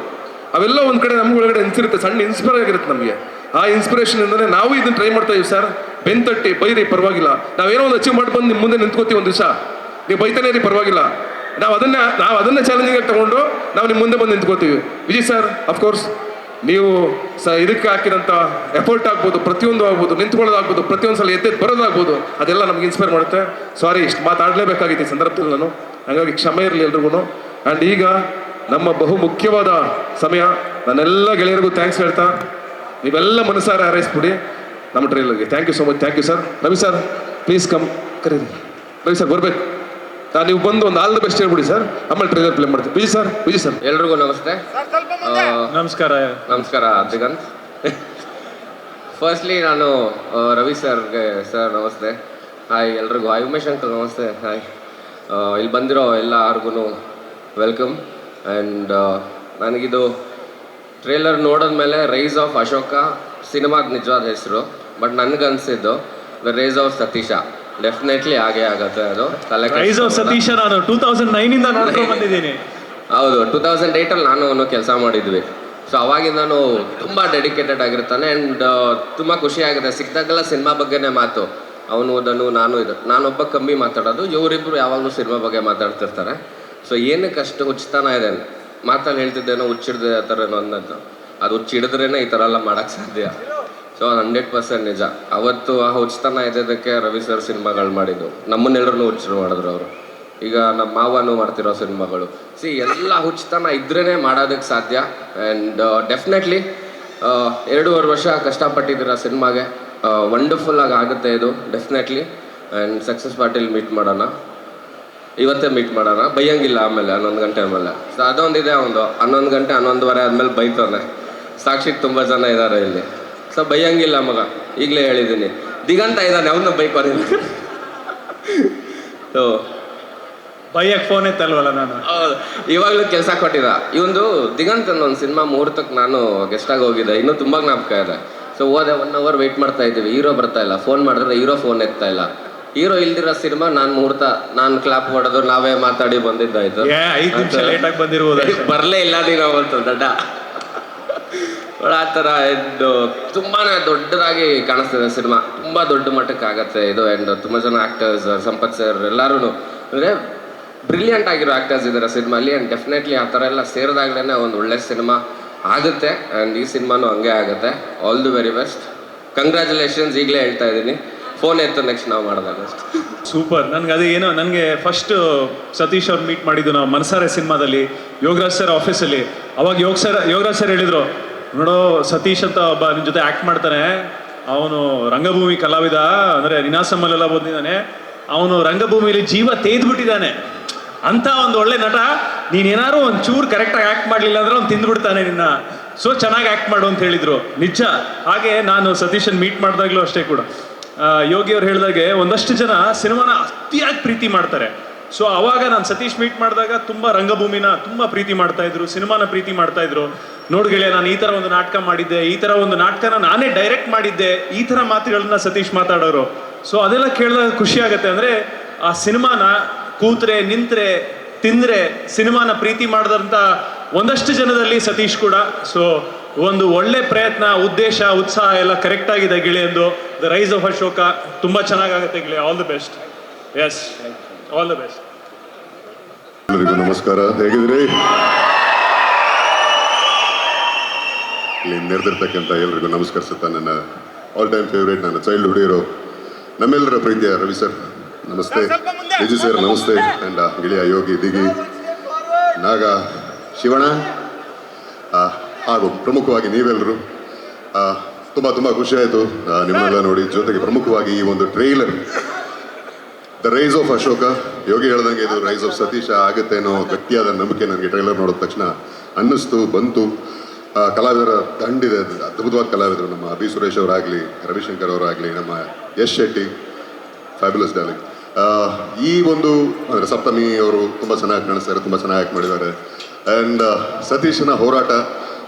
ಅವೆಲ್ಲ ಒಂದು ಕಡೆ ನಮ್ಗೆ ಒಳಗಡೆ ಅನಿಸಿರುತ್ತೆ, ಸಣ್ಣ ಇನ್ಸ್ಪೈರ್ ಆಗಿರುತ್ತೆ ನಮಗೆ. ಆ ಇನ್ಸ್ಪಿರೇಷನಿಂದಲೇ ನಾವು ಇದನ್ನು ಟ್ರೈ ಮಾಡ್ತಾ ಇದೀವಿ ಸರ್. ಬೆಂತಟ್ಟಿ ಬೈರಿ ಪರವಾಗಿಲ್ಲ, ನಾವೇನೋ ಒಂದು ಅಚೀವ್ ಮಾಡಿ ಬಂದು ನಿಮ್ಮ ಮುಂದೆ ನಿಂತ್ಕೋತೀವಿ. ಒಂದು ದಿವಸ ನೀವು ಬೈತಾನೆ ಇರಿ ಪರವಾಗಿಲ್ಲ, ನಾವು ಅದನ್ನೇ ಚಾಲೆಂಜಿಂಗ್ ಆಗಿ ತಗೊಂಡು ನಾವು ನಿಮ್ಮ ಮುಂದೆ ಬಂದು ನಿಂತ್ಕೋತೀವಿ. ವಿಜಯ್ ಸರ್, ಅಫ್ಕೋರ್ಸ್ ನೀವು ಇದಕ್ಕೆ ಹಾಕಿದಂಥ ಎಫರ್ಟ್ ಆಗ್ಬೋದು, ಪ್ರತಿಯೊಂದು ಆಗ್ಬೋದು, ನಿಂತ್ಕೊಳ್ಳೋದಾಗ್ಬೋದು, ಪ್ರತಿಯೊಂದು ಸಲ ಎದ್ದೆದ್ದು ಬರೋದಾಗ್ಬೋದು, ಅದೆಲ್ಲ ನಮ್ಗೆ ಇನ್ಸ್ಪೈರ್ ಮಾಡುತ್ತೆ. ಸಾರಿ, ಇಷ್ಟು ಮಾತಾಡಲೇಬೇಕಾಗಿತ್ತು ಈ ಸಂದರ್ಭದಲ್ಲಿ ನಾನು, ಹಾಗಾಗಿ ಕ್ಷಮೆ ಇರಲಿ ಎಲ್ರಿಗೂ. ಆ್ಯಂಡ್ ಈಗ ನಮ್ಮ ಬಹು ಮುಖ್ಯವಾದ ಸಮಯ. ನನ್ನೆಲ್ಲ ಗೆಳೆಯರಿಗೂ ಥ್ಯಾಂಕ್ಸ್ ಹೇಳ್ತಾ, ನೀವೆಲ್ಲ ಮನಸ್ಸಾರ ಹಾರೈಸ್ಬಿಡಿ ನಮ್ಮ ಟ್ರೈಲರ್ಗೆ. Thank you so much. Thank you sir. Ravi sir please come, ಕರೀರಿ. ರವಿ ಸರ್ ಬರಬೇಕು. ನೀವು ಬಂದು ಒಂದು ಆಲ್ ದ ಬೆಸ್ಟ್ ಹೇಳ್ಬಿಡಿ ಸರ್, ಆಮೇಲೆ ಟ್ರೈಲರ್ ಪ್ಲೇ ಮಾಡ್ತೀವಿ. ವಿಜಯ್ ಸರ್. ಎಲ್ರಿಗೂ ನಮಸ್ತೆ. ನಮಸ್ಕಾರ ದಿಗಂತ್. ಫಸ್ಟ್ಲಿ ನಾನು ರವಿ ಸರ್ಗೆ ಸರ್ ನಮಸ್ತೆ. ಹಾಯ್ ಎಲ್ರಿಗೂ. ಹಾಯ್ ಉಮೇಶ್ ಅಂಕಲ್ ನಮಸ್ತೆ. ಹಾಯ್ ಇಲ್ಲಿ ಬಂದಿರೋ ಎಲ್ಲರಿಗೂ ವೆಲ್ಕಮ್. ಆ್ಯಂಡ್ ನನಗಿದು ಟ್ರೇಲರ್ ನೋಡಿದ್ಮೇಲೆ ರೈಸ್ ಆಫ್ ಅಶೋಕ ಸಿನಿಮಾದ ನಿಜವಾದ ಹೆಸರು. ಬಟ್ ನನಗನ್ಸಿದ್ದು the rise of Satish. Definitely ಆಗೇ ಆಗತ್ತೆ ಅದು. ರೈಸ್ ಆಫ್ ಸತೀಶ ನಾನು 2009 ಇಂದ ನೋಡ್ಕೊಂಡು ಬಂದಿದ್ದೀನಿ. ಹೌದು, 2008 ನಾನು ಕೆಲಸ ಮಾಡಿದ್ವಿ. ಸೊ ಅವಾಗಿಂದ ನಾನು ತುಂಬ ಡೆಡಿಕೇಟೆಡ್ ಆಗಿರ್ತಾನೆ. ಆ್ಯಂಡ್ ತುಂಬ ಖುಷಿ ಆಗುತ್ತೆ ಸಿಕ್ಕಿದಾಗೆಲ್ಲ ಸಿನಿಮಾ ಬಗ್ಗೆನೇ ಮಾತು. ಅವನು ಓದನು, ನಾನೊಬ್ಬ ಕಮ್ಮಿ ಮಾತಾಡೋದು, ಇವರಿಬ್ಬರು ಯಾವಾಗಲೂ ಸಿನಿಮಾ ಬಗ್ಗೆ ಮಾತಾಡ್ತಿರ್ತಾರೆ. ಸೊ ಏನಕ್ಕೆ ಅಷ್ಟು ಹುಚ್ಚತನ ಇದೆ, ಮಾತಲ್ಲಿ ಹೇಳ್ತಿದ್ದೇನೋ ಹುಚ್ಚಿಡ್ದೆ ಆ ಥರ ಅನ್ನೋದು, ಅದು ಹುಚ್ಚಿಡಿದ್ರೇ ಈ ಥರ ಎಲ್ಲ ಮಾಡೋಕ್ಕೆ ಸಾಧ್ಯ. ಸೊ 100% ನಿಜ. ಅವತ್ತು ಆ ಹುಚ್ಚತನ ಇದ್ದದಕ್ಕೆ ರವಿ ಸರ್ ಸಿನಿಮಾಗಳು ಮಾಡಿದ್ದು, ನಮ್ಮನ್ನೆಲ್ಲರೂ ಹುಚ್ಚರು ಮಾಡಿದ್ರು ಅವರು. ಈಗ ನಮ್ಮ ಮಾವನು ಮಾಡ್ತಿರೋ ಸಿನಿಮಾಗಳು ಎಲ್ಲ ಹುಚ್ಚತನ ಇದ್ರೇ ಮಾಡೋದಕ್ಕೆ ಸಾಧ್ಯ. ಆ್ಯಂಡ್ ಡೆಫಿನೆಟ್ಲಿ 2.5 ವರ್ಷ ಕಷ್ಟಪಟ್ಟಿದ್ದೀರ ಸಿನಿಮಾಗೆ, ವಂಡರ್ಫುಲ್ಲಾಗಿ ಆಗುತ್ತೆ ಇದು ಡೆಫಿನೆಟ್ಲಿ. ಆ್ಯಂಡ್ ಸಕ್ಸಸ್ ಪಾರ್ಟಿಲಿ ಮೀಟ್ ಮಾಡೋಣ, ಇವತ್ತೇ ಮೀಟ್ ಮಾಡೋಣ, ಬೈಯಂಗಿಲ್ಲ ಆಮೇಲೆ 11 ಗಂಟೆ ಆಮೇಲೆ. ಸೊ ಅದೊಂದಿದೆ, ಒಂದು 11 ಗಂಟೆ 11:15 ಆದಮೇಲೆ ಬೈತಾನೆ. ಸಾಕ್ಷಿಗೆ ತುಂಬ ಜನ ಇದ್ದಾರೆ ಇಲ್ಲಿ, ಸೊ ಬೈಯಂಗಿಲ್ಲ ಮಗ, ಈಗಲೇ ಹೇಳಿದ್ದೀನಿ. ದಿಗಂತ ಇದ್ದಾನೆ, ಅವನ್ನ ಬೈಕೋದಿಲ್ಲ. ಸೊ ಬೈಯಕ್ಕೆ ಫೋನ್ ಎತ್ತಲ್ವಲ್ಲ ನಾನು. ಹೌದು, ಇವಾಗಲೂ ಕೆಲಸ ಕೊಟ್ಟಿದ್ದ ಇವಂದು ದಿಗಂತ್ ಅನ್ನೋ ಒಂದು ಸಿನಿಮಾ ಮುಹೂರ್ತಕ್ಕೆ ನಾನು ಗೆಸ್ಟಾಗಿ ಹೋಗಿದ್ದೆ, ಇನ್ನೂ ತುಂಬ ಜ್ಞಾಪಕ ಇದೆ. ಸೊ ಹೋದೆ, 1 hour ವೆಯ್ಟ್ ಮಾಡ್ತಾ ಇದ್ದೀವಿ, ಹೀರೋ ಬರ್ತಾ ಇಲ್ಲ. ಫೋನ್ ಮಾಡಿದ್ರೆ ಹೀರೋ ಫೋನ್ ಎತ್ತಾ ಇಲ್ಲ. ಹೀರೋ ಇಲ್ದಿರೋ ಸಿನಿಮಾ, ನಾನು ಮುಹೂರ್ತ, ನಾನು ಕ್ಲಾಪ್ ಹೊಡೆದು ನಾವೇ ಮಾತಾಡಿ ಬಂದಿದ್ದಾಯ್ತು. 5 ನಿಮಿಷ ಲೇಟಾಗಿ ಬಂದಿರ್ಬೋದು, ಬರಲೇ ಇಲ್ಲ ನೀನು ಅವತ್ತು ದಡ್ಡ. ಆ ಥರ ಇದು ತುಂಬಾ ದೊಡ್ಡದಾಗಿ ಕಾಣಿಸ್ತಿದೆ ಸಿನಿಮಾ, ತುಂಬ ದೊಡ್ಡ ಮಟ್ಟಕ್ಕೆ ಆಗತ್ತೆ ಇದು. ಆ್ಯಂಡ್ ತುಂಬ ಜನ ಆ್ಯಕ್ಟರ್ಸ್, ಸಂಪತ್ ಸರ್ ಎಲ್ಲರೂ ಅಂದರೆ ಬ್ರಿಲಿಯಂಟ್ ಆಗಿರೋ ಆ್ಯಕ್ಟರ್ಸ್ ಇದ್ದಾರೆ ಸಿನಿಮಾಲಿ. ಆ್ಯಂಡ್ ಡೆಫಿನೆಟ್ಲಿ ಆ ಥರ ಎಲ್ಲ ಸೇರಿದಾಗಲೇ ಒಂದು ಒಳ್ಳೆ ಸಿನಿಮಾ ಆಗುತ್ತೆ. ಆ್ಯಂಡ್ ಈ ಸಿನಿಮಾನು ಹಂಗೆ ಆಗುತ್ತೆ. All the very best, congratulations. ಈಗಲೇ ಹೇಳ್ತಾ ಇದ್ದೀನಿ, ಫೋನ್ ಎತ್ತು ನೆಕ್ಸ್ಟ್ ನಾವು ಮಾಡಿದಾಗ ಅಷ್ಟು. ಸೂಪರ್. ನನಗೆ ಅದೇ ಏನೋ, ನನಗೆ ಫಸ್ಟ್ ಸತೀಶ್ ಅವ್ರು ಮೀಟ್ ಮಾಡಿದ್ದು ನಾವು ಮನಸಾರೆ ಸಿನಿಮಾದಲ್ಲಿ ಯೋಗರಾಜ್ ಸರ್ ಆಫೀಸಲ್ಲಿ. ಅವಾಗ ಯೋಗರಾಜ್ ಸರ್ ಹೇಳಿದರು, ನೋಡೋ ಸತೀಶ್ ಅಂತ ಒಬ್ಬ ನಿನ್ನ ಜೊತೆ ಆ್ಯಕ್ಟ್ ಮಾಡ್ತಾನೆ, ಅವನು ರಂಗಭೂಮಿ ಕಲಾವಿದ, ಅಂದರೆ ನಿನಾಸಮ್ಮಲ್ಲೆಲ್ಲ ಬಂದಿದ್ದಾನೆ, ಅವನು ರಂಗಭೂಮಿಯಲ್ಲಿ ಜೀವ ತೇದ್ಬಿಟ್ಟಿದ್ದಾನೆ ಅಂತ ಒಂದು ಒಳ್ಳೆ ನಟ. ನೀನೇನಾದ್ರು ಒಂಚೂರು ಕರೆಕ್ಟಾಗಿ ಆ್ಯಕ್ಟ್ ಮಾಡಲಿಲ್ಲ ಅಂದರೆ ಅವ್ನು ತಿಂದುಬಿಡ್ತಾನೆ ನಿನ್ನ, ಸೊ ಚೆನ್ನಾಗಿ ಆ್ಯಕ್ಟ್ ಮಾಡು ಅಂತ ಹೇಳಿದರು. ನಿಜ. ಹಾಗೆ ನಾನು ಸತೀಶನ್ ಮೀಟ್ ಮಾಡಿದಾಗಲೂ ಅಷ್ಟೇ ಕೂಡ ಯೋಗಿ ಅವ್ರು ಹೇಳಿದಾಗೆ ಒಂದಷ್ಟು ಜನ ಸಿನಿಮಾನ ಅತಿಯಾಗಿ ಪ್ರೀತಿ ಮಾಡ್ತಾರೆ. ಸೊ ಅವಾಗ ನಾನು ಸತೀಶ್ ಮೀಟ್ ಮಾಡಿದಾಗ ತುಂಬ ರಂಗಭೂಮಿನ ತುಂಬ ಪ್ರೀತಿ ಮಾಡ್ತಾಯಿದ್ರು, ಸಿನಿಮಾನ ಪ್ರೀತಿ ಮಾಡ್ತಾಯಿದ್ರು. ನೋಡ್ಗೆಳೆ, ನಾನು ಈ ಥರ ಒಂದು ನಾಟಕ ಮಾಡಿದ್ದೆ, ಈ ಥರ ಒಂದು ನಾಟಕನ ನಾನೇ ಡೈರೆಕ್ಟ್ ಮಾಡಿದ್ದೆ, ಈ ಥರ ಮಾತುಗಳನ್ನ ಸತೀಶ್ ಮಾತಾಡೋರು. ಸೊ ಅದೆಲ್ಲ ಕೇಳಿದಾಗ ಖುಷಿ ಆಗುತ್ತೆ. ಅಂದರೆ ಆ ಸಿನಿಮಾನ ಕೂತ್ರೆ ನಿಂತ್ರೆ ತಿಂದರೆ ಸಿನಿಮಾನ ಪ್ರೀತಿ ಮಾಡಿದಂಥ ಒಂದಷ್ಟು ಜನದಲ್ಲಿ ಸತೀಶ್ ಕೂಡ. ಸೊ ಒಂದು ಒಳ್ಳೆ ಪ್ರಯತ್ನ, ಉದ್ದೇಶ, ಉತ್ಸಾಹ ಎಲ್ಲ ಕರೆಕ್ಟಾಗಿದೆ ಗಿಳಿಯಂದು. ದ ರೈಸ್ ಆಫ್ ಅಶೋಕ ತುಂಬ ಚೆನ್ನಾಗಾಗುತ್ತೆ ಗಿಳಿ. All the best. Yes, all the best. ಎಲ್ಲರಿಗೂ ನಮಸ್ಕಾರ, ಹೇಗಿದ್ರಿ? ಇಲ್ಲಿ ನೆರೆದಿರ್ತಕ್ಕಂಥ ಎಲ್ರಿಗೂ ನಮಸ್ಕರಿಸುತ್ತಾ, ನನ್ನ ಆಲ್ ಟೈಮ್ ಫೇವ್ರೇಟ್, ನನ್ನ ಚೈಲ್ಡ್ಹುಡ್ ಹೀರೋ, ನಮ್ಮೆಲ್ಲರ ಪ್ರೀತಿಯ ರವಿ ಸರ್ ನಮಸ್ತೆ, ವಿಜಯ್ ಸರ್ ನಮಸ್ತೆ, ಆ್ಯಂಡ್ ಗಿಳಿಯ ಯೋಗಿ, ದಿಗಿ, ನಾಗ, ಶಿವಣ್ಣ, ಹಾಗೂ ಪ್ರಮುಖವಾಗಿ ನೀವೆಲ್ಲರೂ ತುಂಬ ತುಂಬ ಖುಷಿಯಾಯಿತು ನಿಮ್ಮನ್ನೆಲ್ಲ ನೋಡಿ. ಜೊತೆಗೆ ಪ್ರಮುಖವಾಗಿ ಈ ಒಂದು trailer, the rise of Ashoka, Yogi ಹೇಳ್ದಂಗೆ ಇದು ರೈಸ್ ಆಫ್ ಸತೀಶ ಆಗುತ್ತೆ ಅನ್ನೋ ಗಟ್ಟಿಯಾದ ನಂಬಿಕೆ ನನಗೆ ಟ್ರೈಲರ್ ನೋಡಿದ ತಕ್ಷಣ ಅನ್ನಿಸ್ತು, ಬಂತು. ಕಲಾವಿದರ ದಂಡಿದೆ, ಅದ್ಭುತವಾದ ಕಲಾವಿದರು, ನಮ್ಮ ಅಭಿ ಸುರೇಶ್ ಅವರಾಗಲಿ, ರವಿಶಂಕರ್ ಅವರಾಗಲಿ, ನಮ್ಮ ಯಶ್ ಶೆಟ್ಟಿ, ಫ್ಯಾಬ್ಯುಲಸ್ ಡಾರ್ಲಿಂಗ್. ಈ ಒಂದು ಅಂದರೆ ಸಪ್ತಮಿ ಅವರು ತುಂಬ ಚೆನ್ನಾಗಿ ಕಾಣಿಸ್ತಾರೆ, ತುಂಬ ಚೆನ್ನಾಗಿ ಆ್ಯಕ್ಟ್ ಮಾಡಿದ್ದಾರೆ. ಆ್ಯಂಡ್ ಸತೀಶನ ಹೋರಾಟ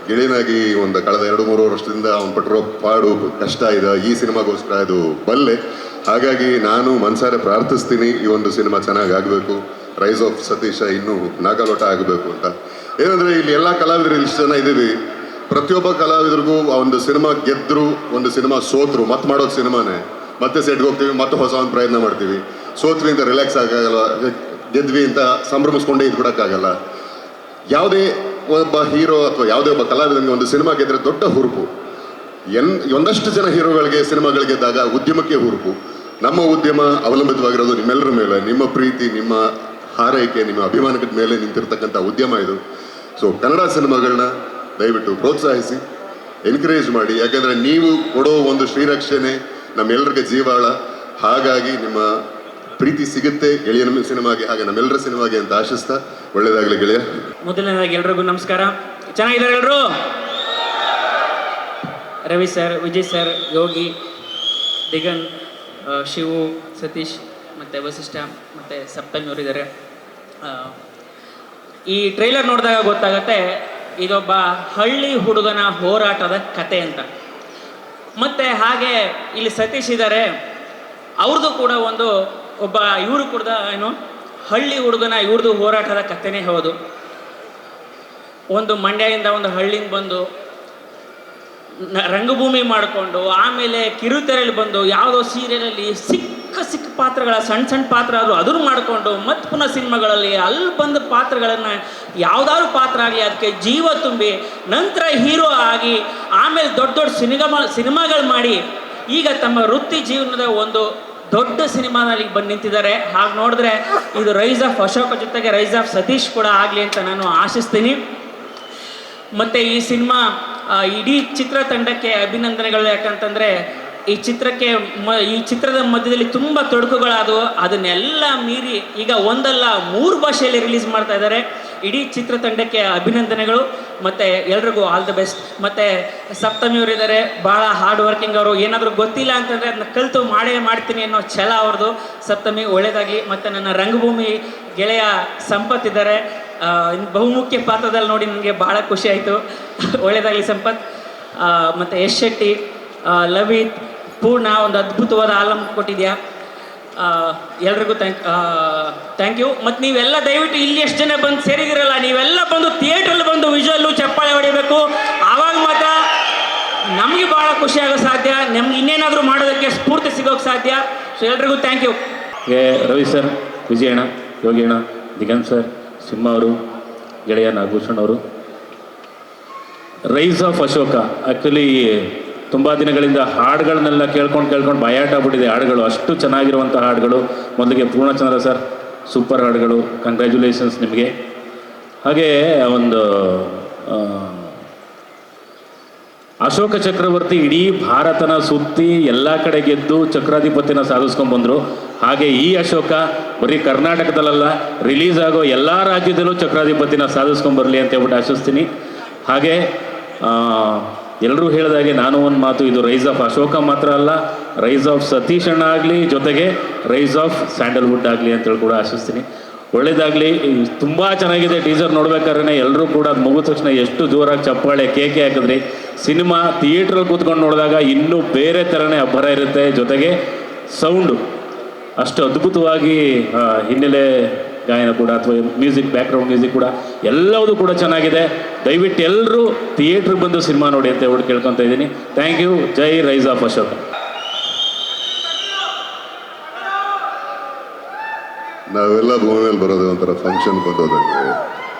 ಗಿಳಿನಾಗಿ ಒಂದು ಕಳೆದ 2-3 ವರ್ಷದಿಂದ ಅವ್ನು ಪಟ್ಟಿರೋ ಪಾಡು ಕಷ್ಟ ಇದೆ, ಈ ಸಿನಿಮಾಗೋಸ್ಕರ ಇದು ಬಲ್ಲೆ. ಹಾಗಾಗಿ ನಾನು ಮನಸಾರೆ ಪ್ರಾರ್ಥಿಸ್ತೀನಿ ಈ ಒಂದು ಸಿನಿಮಾ ಚೆನ್ನಾಗಿ ಆಗಬೇಕು, ರೈಸ್ ಆಫ್ ಸತೀಶ ಇನ್ನೂ ನಾಗಲೋಟ ಆಗಬೇಕು ಅಂತ. ಏನಂದರೆ ಇಲ್ಲಿ ಎಲ್ಲ ಕಲಾವಿದರು ಇಷ್ಟು ಜನ ಇದ್ದೀವಿ, ಪ್ರತಿಯೊಬ್ಬ ಕಲಾವಿದರಿಗೂ ಒಂದು ಸಿನಿಮಾ ಗೆದ್ದರು, ಒಂದು ಸಿನಿಮಾ ಸೋತರು, ಮತ್ತೆ ಮಾಡೋದು ಸಿನಿಮಾನೇ, ಮತ್ತೆ ಸೆಟ್ಗೆ ಹೋಗ್ತೀವಿ, ಮತ್ತೆ ಹೊಸ ಒಂದು ಪ್ರಯತ್ನ ಮಾಡ್ತೀವಿ. ಸೋತ್ವಿ ಅಂತ ರಿಲ್ಯಾಕ್ಸ್ ಆಗೋಲ್ಲ, ಗೆದ್ವಿ ಅಂತ ಸಂಭ್ರಮಿಸ್ಕೊಂಡೇ ಇದು ಬಿಡೋಕ್ಕಾಗಲ್ಲ. ಯಾವುದೇ ಒಬ್ಬ ಹೀರೋ ಅಥವಾ ಯಾವುದೇ ಒಬ್ಬ ಕಲಾವಿದನಿಗೆ ಒಂದು ಸಿನಿಮಾ ಗೆದ್ದರೆ ದೊಡ್ಡ ಹುರುಪು. ಒಂದಷ್ಟು ಜನ ಹೀರೋಗಳಿಗೆ ಸಿನಿಮಾಗಳು ಗೆದ್ದಾಗ ಉದ್ಯಮಕ್ಕೆ ಹುರುಪು. ನಮ್ಮ ಉದ್ಯಮ ಅವಲಂಬಿತವಾಗಿರೋದು ನಿಮ್ಮೆಲ್ಲರ ಮೇಲೆ, ನಿಮ್ಮ ಪ್ರೀತಿ, ನಿಮ್ಮ ಹಾರೈಕೆ, ನಿಮ್ಮ ಅಭಿಮಾನದ ಮೇಲೆ ನಿಂತಿರ್ತಕ್ಕಂಥ ಉದ್ಯಮ ಇದು. ಸೊ ಕನ್ನಡ ಸಿನಿಮಾಗಳನ್ನ ದಯವಿಟ್ಟು ಪ್ರೋತ್ಸಾಹಿಸಿ, ಎನ್ಕರೇಜ್ ಮಾಡಿ. ಯಾಕೆಂದರೆ ನೀವು ಕೊಡೋ ಒಂದು ಶ್ರೀರಕ್ಷಣೆ ನಮ್ಮೆಲ್ಲರಿಗೆ ಜೀವಾಳ. ಹಾಗಾಗಿ ನಿಮ್ಮ ಪ್ರೀತಿ ಸಿಗುತ್ತೆ ಗೆಳೆಯ ಸಿನಿಮಾಗೆ, ಹಾಗೆ ನಮ್ಮೆಲ್ಲರ ಸಿನಿಮಾಗೆ ಅಂತ ಆಶಿಸ್ತಾ, ಒಳ್ಳೆಯದಾಗಲಿ ಗೆಳೆಯ. ಮೊದಲನೇದಾಗಿ ಎಲ್ರಿಗೂ ನಮಸ್ಕಾರ. ಚೆನ್ನಾಗಿದ್ದಾರೆ ಎಲ್ಲರೂ? ರವಿ ಸರ್, ವಿಜಯ್ ಸರ್, ಯೋಗಿ, ದಿಗಂತ್, ಶಿವು, ಸತೀಶ್ ಮತ್ತು ವಸಿಷ್ಠ ಮತ್ತು ಸಪ್ತಮಿ ಅವರಿದ್ದಾರೆ. ಈ ಟ್ರೈಲರ್ ನೋಡಿದಾಗ ಗೊತ್ತಾಗತ್ತೆ ಇದೊಬ್ಬ ಹಳ್ಳಿ ಹುಡುಗನ ಹೋರಾಟದ ಕತೆ ಅಂತ. ಮತ್ತು ಹಾಗೆ ಇಲ್ಲಿ ಸತೀಶ್ ಇದ್ದಾರೆ, ಅವ್ರದ್ದು ಕೂಡ ಒಬ್ಬ ಇವರು ಕೂಡ ಏನು ಹಳ್ಳಿ ಹುಡುಗನ ಇವ್ರದ್ದು ಹೋರಾಟದ ಕಥೆನೇ ಹೌದು. ಒಂದು ಮಂಡ್ಯದಿಂದ ಒಂದು ಹಳ್ಳಿಯಿಂದ ಬಂದು ರಂಗಭೂಮಿ ಮಾಡಿಕೊಂಡು ಆಮೇಲೆ ಕಿರುತೆರೆಯಲ್ಲಿ ಬಂದು ಯಾವುದೋ ಸೀರಿಯಲಲ್ಲಿ ಸಿಕ್ಕ ಪಾತ್ರಗಳ ಸಣ್ಣ ಪಾತ್ರ ಆದರೂ ಅದನ್ನು ಮಾಡಿಕೊಂಡು ಮತ್ತೆ ಪುನಃ ಸಿನಿಮಾಗಳಲ್ಲಿ ಅಲ್ಲಿ ಬಂದ ಪಾತ್ರಗಳನ್ನು ಯಾವುದಾದ್ರು ಪಾತ್ರ ಆಗಲಿ ಅದಕ್ಕೆ ಜೀವ ತುಂಬಿ ನಂತರ ಹೀರೋ ಆಗಿ ಆಮೇಲೆ ದೊಡ್ಡ ಸಿನಿಮಾಗಳು ಮಾಡಿ ಈಗ ತಮ್ಮ ವೃತ್ತಿ ಜೀವನದ ಒಂದು ದೊಡ್ಡ ಸಿನಿಮಾದಲ್ಲಿ ಬಂದು ನಿಂತಿದ್ದಾರೆ. ಹಾಗೆ ನೋಡಿದ್ರೆ ಇದು ರೈಸ್ ಆಫ್ ಅಶೋಕ ಜೊತೆಗೆ ರೈಸ್ ಆಫ್ ಸತೀಶ್ ಕೂಡ ಆಗಲಿ ಅಂತ ನಾನು ಆಶಿಸ್ತೀನಿ. ಮತ್ತು ಈ ಸಿನಿಮಾ ಇಡೀ ಚಿತ್ರತಂಡಕ್ಕೆ ಅಭಿನಂದನೆಗಳು. ಯಾಕಂತಂದರೆ ಈ ಚಿತ್ರದ ಮಧ್ಯದಲ್ಲಿ ತುಂಬ ತೊಡಕುಗಳಾದವು, ಅದನ್ನೆಲ್ಲ ಮೀರಿ ಈಗ ಒಂದಲ್ಲ 3 ಭಾಷೆಯಲ್ಲಿ ರಿಲೀಸ್ ಮಾಡ್ತಾ ಇದ್ದಾರೆ. ಇಡೀ ಚಿತ್ರತಂಡಕ್ಕೆ ಅಭಿನಂದನೆಗಳು ಮತ್ತು ಎಲ್ರಿಗೂ ಆಲ್ ದ ಬೆಸ್ಟ್. ಮತ್ತು ಸಪ್ತಮಿಯವರಿದ್ದಾರೆ, ಭಾಳ ಹಾರ್ಡ್ ವರ್ಕಿಂಗ್ ಅವರು. ಏನಾದರೂ ಗೊತ್ತಿಲ್ಲ ಅಂತಂದರೆ ಅದನ್ನ ಕಲಿತು ಮಾಡ್ತೀನಿ ಅನ್ನೋ ಛಲ ಅವ್ರದ್ದು. ಸಪ್ತಮಿ ಒಳ್ಳೆಯದಾಗಲಿ. ಮತ್ತು ನನ್ನ ರಂಗಭೂಮಿ ಗೆಳೆಯ ಸಂಪತ್ ಇದ್ದಾರೆ, ಬಹುಮುಖ್ಯ ಪಾತ್ರದಲ್ಲಿ ನೋಡಿ ನನಗೆ ಭಾಳ ಖುಷಿ ಆಯಿತು. ಒಳ್ಳೆಯದಾಗಲಿ ಸಂಪತ್. ಮತ್ತು ಯಶ್ ಶೆಟ್ಟಿ, ಲವಿತ್, ಪೂರ್ಣ, ಒಂದು ಅದ್ಭುತವಾದ ಆಲಂ ಕೊಟ್ಟಿದ್ಯಾ. ಎಲ್ರಿಗೂ ಥ್ಯಾಂಕ್ ಯು. ಮತ್ತು ನೀವೆಲ್ಲ ದಯವಿಟ್ಟು ಇಲ್ಲಿ ಎಷ್ಟು ಜನ ಬಂದು ಸೇರಿದಿರಲ್ಲ, ನೀವೆಲ್ಲ ಬಂದು ಥಿಯೇಟ್ರಲ್ಲಿ ಬಂದು ವಿಜುವಲ್ಲು ಚಪ್ಪಾಳೆ ಹೊಡಿಬೇಕು. ಆವಾಗ ಮಾತ್ರ ನಮಗೆ ಭಾಳ ಖುಷಿ ಆಗೋ ಸಾಧ್ಯ, ನಮ್ಗೆ ಇನ್ನೇನಾದರೂ ಮಾಡೋದಕ್ಕೆ ಸ್ಫೂರ್ತಿ ಸಿಗೋಕ್ಕೆ ಸಾಧ್ಯ. ಸೊ ಎಲ್ರಿಗೂ ಥ್ಯಾಂಕ್ ಯು. ರವಿ ಸರ್, ವಿಜಯಣ್ಣ, ಯೋಗಿಯಣ್ಣ, ದಿಗಂತ್ ಸರ್, ಸಿಂಹ ಅವರು, ಗೆಳೆಯ ನಾಗಭೂಷಣ್ ಅವರು. ರೈಸ್ ಆಫ್ ಅಶೋಕ ಆ್ಯಕ್ಚುಲಿ ತುಂಬ ದಿನಗಳಿಂದ ಹಾಡುಗಳನ್ನೆಲ್ಲ ಕೇಳ್ಕೊಂಡು ಬಾಯಾಟ ಆಗ್ಬಿಟ್ಟಿದೆ. ಹಾಡುಗಳು ಅಷ್ಟು ಚೆನ್ನಾಗಿರುವಂಥ ಹಾಡುಗಳು. ಮೊದಲಿಗೆ ಪೂರ್ಣಚಂದ್ರ ಸರ್, ಸೂಪರ್ ಹಾಡುಗಳು, ಕಂಗ್ರ್ಯಾಚುಲೇಷನ್ಸ್ ನಿಮಗೆ. ಹಾಗೆ ಒಂದು ಅಶೋಕ ಚಕ್ರವರ್ತಿ ಇಡೀ ಭಾರತನ ಸುತ್ತಿ ಎಲ್ಲ ಕಡೆ ಗೆದ್ದು ಚಕ್ರಾಧಿಪತಿನ ಸಾಧಿಸ್ಕೊಂಡ್ಬಂದರು. ಹಾಗೆ ಈ ಅಶೋಕ ಬರೀ ಕರ್ನಾಟಕದಲ್ಲ, ರಿಲೀಸ್ ಆಗೋ ಎಲ್ಲ ರಾಜ್ಯದಲ್ಲೂ ಚಕ್ರಾಧಿಪತಿನ ಸಾಧಿಸ್ಕೊಂಡ್ಬರಲಿ ಅಂತ ಹೇಳ್ಬಿಟ್ಟು ಆಶಿಸ್ತೀನಿ. ಹಾಗೆ ಎಲ್ಲರೂ ಹೇಳಿದಾಗೆ ನಾನು ಒಂದು ಮಾತು, ಇದು ರೈಸ್ ಆಫ್ ಅಶೋಕ ಮಾತ್ರ ಅಲ್ಲ, ರೈಸ್ ಆಫ್ ಸತೀಶ್ ಅಣ್ಣ ಆಗಲಿ, ಜೊತೆಗೆ ರೈಸ್ ಆಫ್ ಸ್ಯಾಂಡಲ್ವುಡ್ ಆಗಲಿ ಅಂತೇಳಿ ಕೂಡ ಆಶಿಸ್ತೀನಿ. ಒಳ್ಳೇದಾಗಲಿ. ತುಂಬ ಚೆನ್ನಾಗಿದೆ. ಟೀಸರ್ ನೋಡ್ಬೇಕಾದ್ರೆ ಎಲ್ಲರೂ ಕೂಡ ಅದು ಮುಗಿದ ತಕ್ಷಣ ಎಷ್ಟು ಜೋರಾಗಿ ಚಪ್ಪಾಳೆ ಕೇಕೆ ಹಾಕಿದ್ರಿ. ಸಿನಿಮಾ ಥಿಯೇಟ್ರಲ್ಲಿ ಕೂತ್ಕೊಂಡು ನೋಡಿದಾಗ ಇನ್ನೂ ಬೇರೆ ಥರನೇ ಅಬ್ಬರ ಇರುತ್ತೆ. ಜೊತೆಗೆ ಸೌಂಡು ಅಷ್ಟು ಅದ್ಭುತವಾಗಿ ಹಿನ್ನೆಲೆ ಗಾಯನ ಕೂಡ ಅಥವಾ ಮ್ಯೂಸಿಕ್, ಬ್ಯಾಕ್ಗ್ರೌಂಡ್ ಮ್ಯೂಸಿಕ್ ಕೂಡ ಎಲ್ಲವೂ ಕೂಡ ಚೆನ್ನಾಗಿದೆ. ದಯವಿಟ್ಟು ಎಲ್ಲರೂ ಥಿಯೇಟ್ರಿಗೆ ಬಂದು ಸಿನಿಮಾ ನೋಡಿ ಅಂತ ಹೇಳ್ಬಿಟ್ಟು ಕೇಳ್ಕೊತಾ ಇದ್ದೀನಿ. Thank you. ಜೈ ರೈಸ್ ಆಫ್ ಅಶೋಕ. ನಾವೆಲ್ಲ ಭೂಮಿಯಲ್ಲಿ ಬರೋದು ಒಂಥರ ಫಂಕ್ಷನ್ ಬಂದೋದಂಗೆ,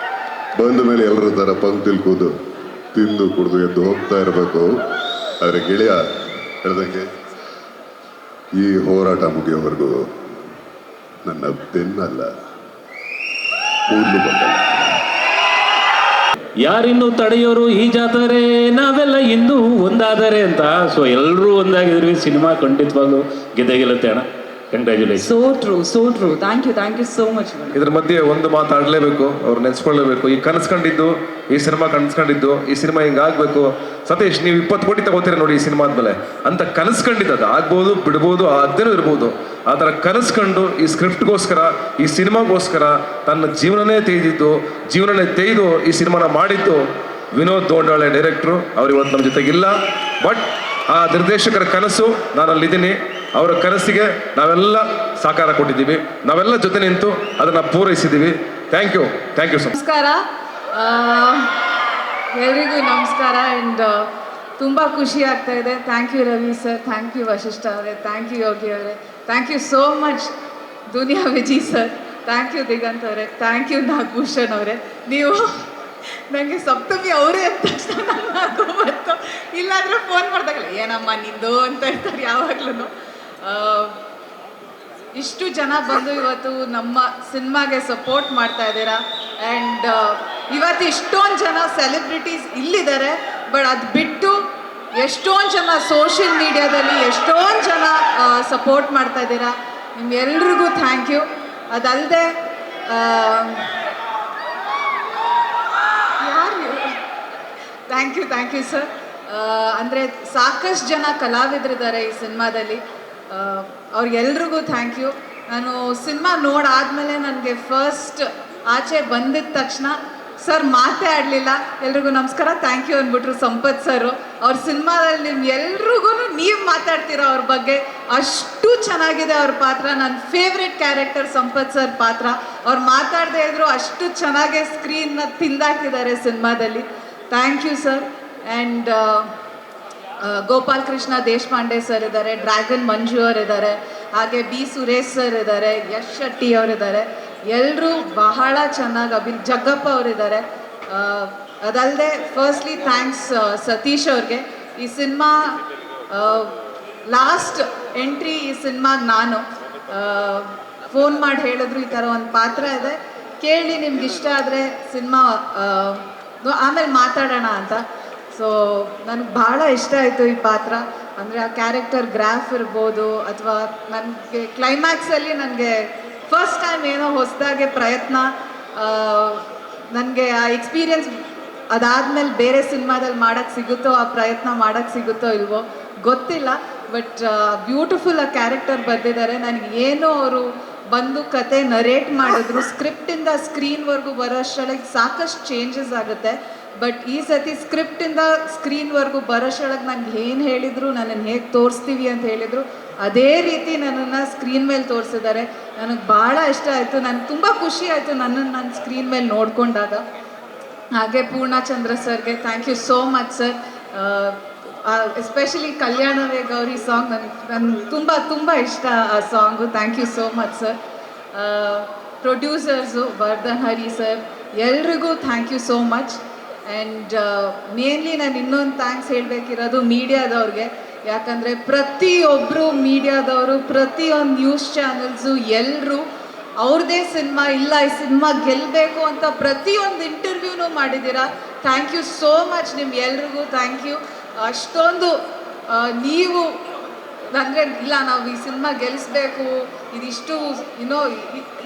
ಬಂದ ಮೇಲೆ ಎಲ್ಲರ ಥರ ಪಂಕ್ತಿಲಿ ಕೂದು ತಿಂದು ಕುಡಿದು ಎದ್ದು ಹೋಗ್ತಾ ಇರಬೇಕು. ಆದರೆ ಗೆಳೆಯ ಹೇಳ್ದಂಗೆ ಈ ಹೋರಾಟ ಮುಗಿಯೋವರೆಗೂ ನನ್ನ ಬೆನ್ನಲ್ಲ, ಕೂದಲು ಬಂದಲ್ಲ. ಯಾರಿನ್ನೂ ತಡೆಯೋರು ಈ ಜಾತಾರೆ, ನಾವೆಲ್ಲ ಇನ್ನೂ ಒಂದಾದರೆ ಅಂತ. ಸೊ ಎಲ್ಲರೂ ಒಂದಾಗಿದ್ರಿ. ಸಿನಿಮಾ ಖಂಡಿತವಾಗ್ಲೂ ಗೆದ್ದೇ ಗೆಲ್ಲುತ್ತೆ ಅಣ್ಣ. Congratulation. So true. Thank you so much. ಇದ್ರ ಮಧ್ಯೆ ಒಂದು ಮಾತಾಡಲೇಬೇಕು, ಅವ್ರು ನೆನೆಸ್ಕೊಳ್ಳೇಬೇಕು. ಈ ಕನಸ್ಕೊಂಡಿದ್ದು, ಈ ಸಿನಿಮಾ ಕನಸ್ಕೊಂಡಿದ್ದು, ಈ ಸಿನಿಮಾ ಹಿಂಗಾಗಬೇಕು. ಸತೀಶ್, ನೀವು 20 ಕೋಟಿ ತಗೋತೀರ ನೋಡಿ ಈ ಸಿನಿಮಾ ಆದ್ಮೇಲೆ ಅಂತ ಕನಸ್ಕೊಂಡಿದ್ದು. ಆಗ್ಬೋದು, ಬಿಡ್ಬೋದು, ಅದೇನೂ ಇರ್ಬೋದು. ಆ ಥರ ಕನಸ್ಕೊಂಡು ಈ ಸ್ಕ್ರಿಪ್ಟ್ಗೋಸ್ಕರ, ಈ ಸಿನಿಮಾಗೋಸ್ಕರ ತನ್ನ ಜೀವನನೇ ತೆಗೆದು ಈ ಸಿನಿಮಾನ ಮಾಡಿದ್ದು ವಿನೋದ್ ದೋಂಡಾಳೆ ಡೈರೆಕ್ಟ್ರು. ಅವ್ರು ಇವತ್ತು ನಮ್ಮ ಜೊತೆಗಿಲ್ಲ. ಬಟ್ ಆ ನಿರ್ದೇಶಕರ ಕನಸು ನಾನಲ್ಲಿದ್ದೀನಿ. ಅವರ ಕನಸಿಗೆ ನಾವೆಲ್ಲ ಸಹಕಾರ ಕೊಟ್ಟಿದ್ದೀವಿ, ನಾವೆಲ್ಲ ಜೊತೆ ನಿಂತು ಅದನ್ನು ಪೂರೈಸಿದ್ದೀವಿ. Thank you so much. ನಮಸ್ಕಾರ ಎಲ್ರಿಗೂ ನಮಸ್ಕಾರ. ಆ್ಯಂಡ್ ತುಂಬ ಖುಷಿ ಆಗ್ತಾ ಇದೆ. Thank you Ravi sir, thank you Vasishta ಅವರೇ, ಥ್ಯಾಂಕ್ ಯು ಯೋಗಿ ಅವರೇ, thank you so much Duniya Viji sir, thank you Diganth ಅವರೇ, ಥ್ಯಾಂಕ್ ಯು ನಾಗಭೂಷಣ್ ಅವರೇ. ನೀವು ನನಗೆ ಸಪ್ತಮಿ ಅವರೇ ಅಂತ ತಕ್ಷಣ ನನ್ನ ಹಾಕೊಂಬತ್ತು. ಇಲ್ಲಾಂದರೆ ಫೋನ್ ಮಾಡಿದಾಗಲ್ಲ ಏನಮ್ಮ ನಿಂದು ಅಂತ ಇರ್ತಾರೆ ಯಾವಾಗ್ಲೂ. ಇಷ್ಟು ಜನ ಬಂದು ಇವತ್ತು ನಮ್ಮ ಸಿನಿಮಾಗೆ ಸಪೋರ್ಟ್ ಮಾಡ್ತಾ ಇದ್ದೀರಾ. ಆ್ಯಂಡ್ ಇವತ್ತು ಇಷ್ಟೊಂದು ಜನ ಸೆಲೆಬ್ರಿಟೀಸ್ ಇಲ್ಲಿದ್ದಾರೆ. ಬಟ್ ಅದು ಬಿಟ್ಟು ಎಷ್ಟೊಂದು ಜನ ಸೋಷಿಯಲ್ ಮೀಡಿಯಾದಲ್ಲಿ ಎಷ್ಟೊಂದು ಜನ ಸಪೋರ್ಟ್ ಮಾಡ್ತಾ ಇದ್ದೀರಾ. ನಿಮ್ಗೆಲ್ರಿಗೂ ಥ್ಯಾಂಕ್ ಯು. ಅದಲ್ಲದೆ ಥ್ಯಾಂಕ್ ಯು ಸರ್. ಅಂದರೆ ಸಾಕಷ್ಟು ಜನ ಕಲಾವಿದರಿದ್ದಾರೆ ಈ ಸಿನಿಮಾದಲ್ಲಿ. ಅವ್ರಿಗೆಲ್ರಿಗೂ ಥ್ಯಾಂಕ್ ಯು. ನಾನು ಸಿನಿಮಾ ನೋಡಾದ್ಮೇಲೆ ನನಗೆ ಫಸ್ಟ್ ಆಚೆ ಬಂದಿದ್ದ ತಕ್ಷಣ ಸರ್ ಮಾತೇ ಆಡಲಿಲ್ಲ. ಎಲ್ರಿಗೂ ನಮಸ್ಕಾರ, ಥ್ಯಾಂಕ್ ಯು ಅಂದ್ಬಿಟ್ರು ಸಂಪತ್ ಸರು. ಅವ್ರ ಸಿನಿಮಾದಲ್ಲಿ ನಿಮ್ಗೆ ಎಲ್ರಿಗೂ ನೀವು ಮಾತಾಡ್ತೀರಾ ಅವ್ರ ಬಗ್ಗೆ. ಅಷ್ಟು ಚೆನ್ನಾಗಿದೆ ಅವ್ರ ಪಾತ್ರ. ನನ್ನ ಫೇವ್ರೆಟ್ ಕ್ಯಾರೆಕ್ಟರ್ ಸಂಪತ್ ಸರ್ ಪಾತ್ರ. ಅವ್ರು ಮಾತಾಡದೇ ಇದ್ರು ಅಷ್ಟು ಚೆನ್ನಾಗಿ ಸ್ಕ್ರೀನ್ನ ತಿಂದಾಕಿದ್ದಾರೆ ಸಿನಿಮಾದಲ್ಲಿ. Thank you sir. And Gopal Krishna Deshpande sir ಇದ್ದಾರೆ, ಡ್ರ್ಯಾಗನ್ ಮಂಜು ಅವರಿದ್ದಾರೆ. ಹಾಗೆ ಬಿ ಸುರೇಶ್ ಸರ್ ಇದ್ದಾರೆ, ಯಶ್ ಶೆಟ್ಟಿ ಅವರಿದ್ದಾರೆ, ಎಲ್ಲರೂ ಬಹಳ ಚೆನ್ನಾಗಿ ಜಗ್ಗಪ್ಪ ಅವರಿದ್ದಾರೆ. ಅದಲ್ಲದೆ ಫಸ್ಟ್ಲಿ ಥ್ಯಾಂಕ್ಸ್ ಸತೀಶ್ ಅವ್ರಿಗೆ. ಈ ಸಿನಿಮಾ ಲಾಸ್ಟ್ ಎಂಟ್ರಿ ಈ ಸಿನಿಮಾಗೆ ನಾನು ಫೋನ್ ಮಾಡಿ ಹೇಳಿದ್ರು ಈ ಥರ ಒಂದು ಪಾತ್ರ ಇದೆ, ಕೇಳಿ ನಿಮ್ಗೆ ಇಷ್ಟ ಆದರೆ ಸಿನಿಮಾ ಆಮೇಲೆ ಮಾತಾಡೋಣ ಅಂತ. ಸೊ ನನಗೆ ಭಾಳ ಇಷ್ಟ ಆಯಿತು ಈ ಪಾತ್ರ. ಅಂದರೆ ಆ ಕ್ಯಾರೆಕ್ಟರ್ ಗ್ರಾಫ್ ಇರ್ಬೋದು, ಅಥವಾ ನನಗೆ ಕ್ಲೈಮ್ಯಾಕ್ಸಲ್ಲಿ ನನಗೆ ಫಸ್ಟ್ ಟೈಮ್ ಏನೋ ಹೊಸದಾಗೆ ಪ್ರಯತ್ನ, ನನಗೆ ಆ ಎಕ್ಸ್ಪೀರಿಯನ್ಸ್ ಅದಾದಮೇಲೆ ಬೇರೆ ಸಿನಿಮಾದಲ್ಲಿ ಮಾಡೋಕ್ಕೆ ಸಿಗುತ್ತೋ, ಆ ಪ್ರಯತ್ನ ಮಾಡೋಕ್ಕೆ ಸಿಗುತ್ತೋ ಇಲ್ವೋ ಗೊತ್ತಿಲ್ಲ. ಬಟ್ ಬ್ಯೂಟಿಫುಲ್ ಆ ಕ್ಯಾರೆಕ್ಟರ್ ಬರೆದಿದ್ದಾರೆ. ನನಗೆ ಏನೋ ಅವರು ಬಂದು ಕತೆ ನರೇಟ್ ಮಾಡಿದ್ರು, ಸ್ಕ್ರಿಪ್ಟಿಂದ ಸ್ಕ್ರೀನ್ವರೆಗೂ ಬರೋ ಅಷ್ಟರೊಳಗೆ ಸಾಕಷ್ಟು ಚೇಂಜಸ್ ಆಗುತ್ತೆ. ಬಟ್ ಈ ಸತಿ ಸ್ಕ್ರಿಪ್ಟಿಂದ ಸ್ಕ್ರೀನ್ವರೆಗೂ ಬರೋಷ್ಟೊಳಗೆ ನನಗೆ ಏನು ಹೇಳಿದರು, ನನ್ನನ್ನು ಹೇಗೆ ತೋರಿಸ್ತೀವಿ ಅಂತ ಹೇಳಿದರು, ಅದೇ ರೀತಿ ನನ್ನನ್ನು ಸ್ಕ್ರೀನ್ ಮೇಲೆ ತೋರಿಸಿದ್ದಾರೆ. ನನಗೆ ಭಾಳ ಇಷ್ಟ ಆಯಿತು. ನನಗೆ ತುಂಬ ಖುಷಿ ಆಯಿತು ನನ್ನನ್ನು ನಾನು ಸ್ಕ್ರೀನ್ ಮೇಲೆ ನೋಡಿಕೊಂಡಾಗ. ಹಾಗೆ ಪೂರ್ಣಚಂದ್ರ ಸರ್ಗೆ thank you so much sir. Especially ಕಲ್ಯಾಣವೇ ಗೌರಿ ಸಾಂಗ್ ನನಗೆ ತುಂಬ ತುಂಬ ಇಷ್ಟ ಆ song. Thank you so much sir. Producers Vardhan Hari sir, ಎಲ್ರಿಗೂ thank you so much. And mainly ನಾನು ಇನ್ನೊಂದು ಥ್ಯಾಂಕ್ಸ್ ಹೇಳಬೇಕಿರೋದು ಮೀಡಿಯಾದವ್ರಿಗೆ. ಯಾಕಂದರೆ ಪ್ರತಿಯೊಬ್ಬರು ಮೀಡಿಯಾದವರು, ಪ್ರತಿಯೊಂದು ನ್ಯೂಸ್ ಚಾನಲ್ಸು ಎಲ್ಲರೂ ಅವ್ರದ್ದೇ ಸಿನಿಮಾ ಇಲ್ಲ, ಈ ಸಿನಿಮಾ ಗೆಲ್ಲಬೇಕು ಅಂತ ಪ್ರತಿಯೊಂದು ಇಂಟರ್ವ್ಯೂನೂ ಮಾಡಿದ್ದೀರಾ. ಥ್ಯಾಂಕ್ ಯು ಸೋ ಮಚ್ ನಿಮ್ಗೆ ಎಲ್ರಿಗೂ ಥ್ಯಾಂಕ್ ಯು. ಅಷ್ಟೊಂದು ನೀವು ಅಂದರೆ ಇಲ್ಲ ನಾವು ಈ ಸಿನಿಮಾ ಗೆಲ್ಲಿಸ್ಬೇಕು, ಇದಿಷ್ಟು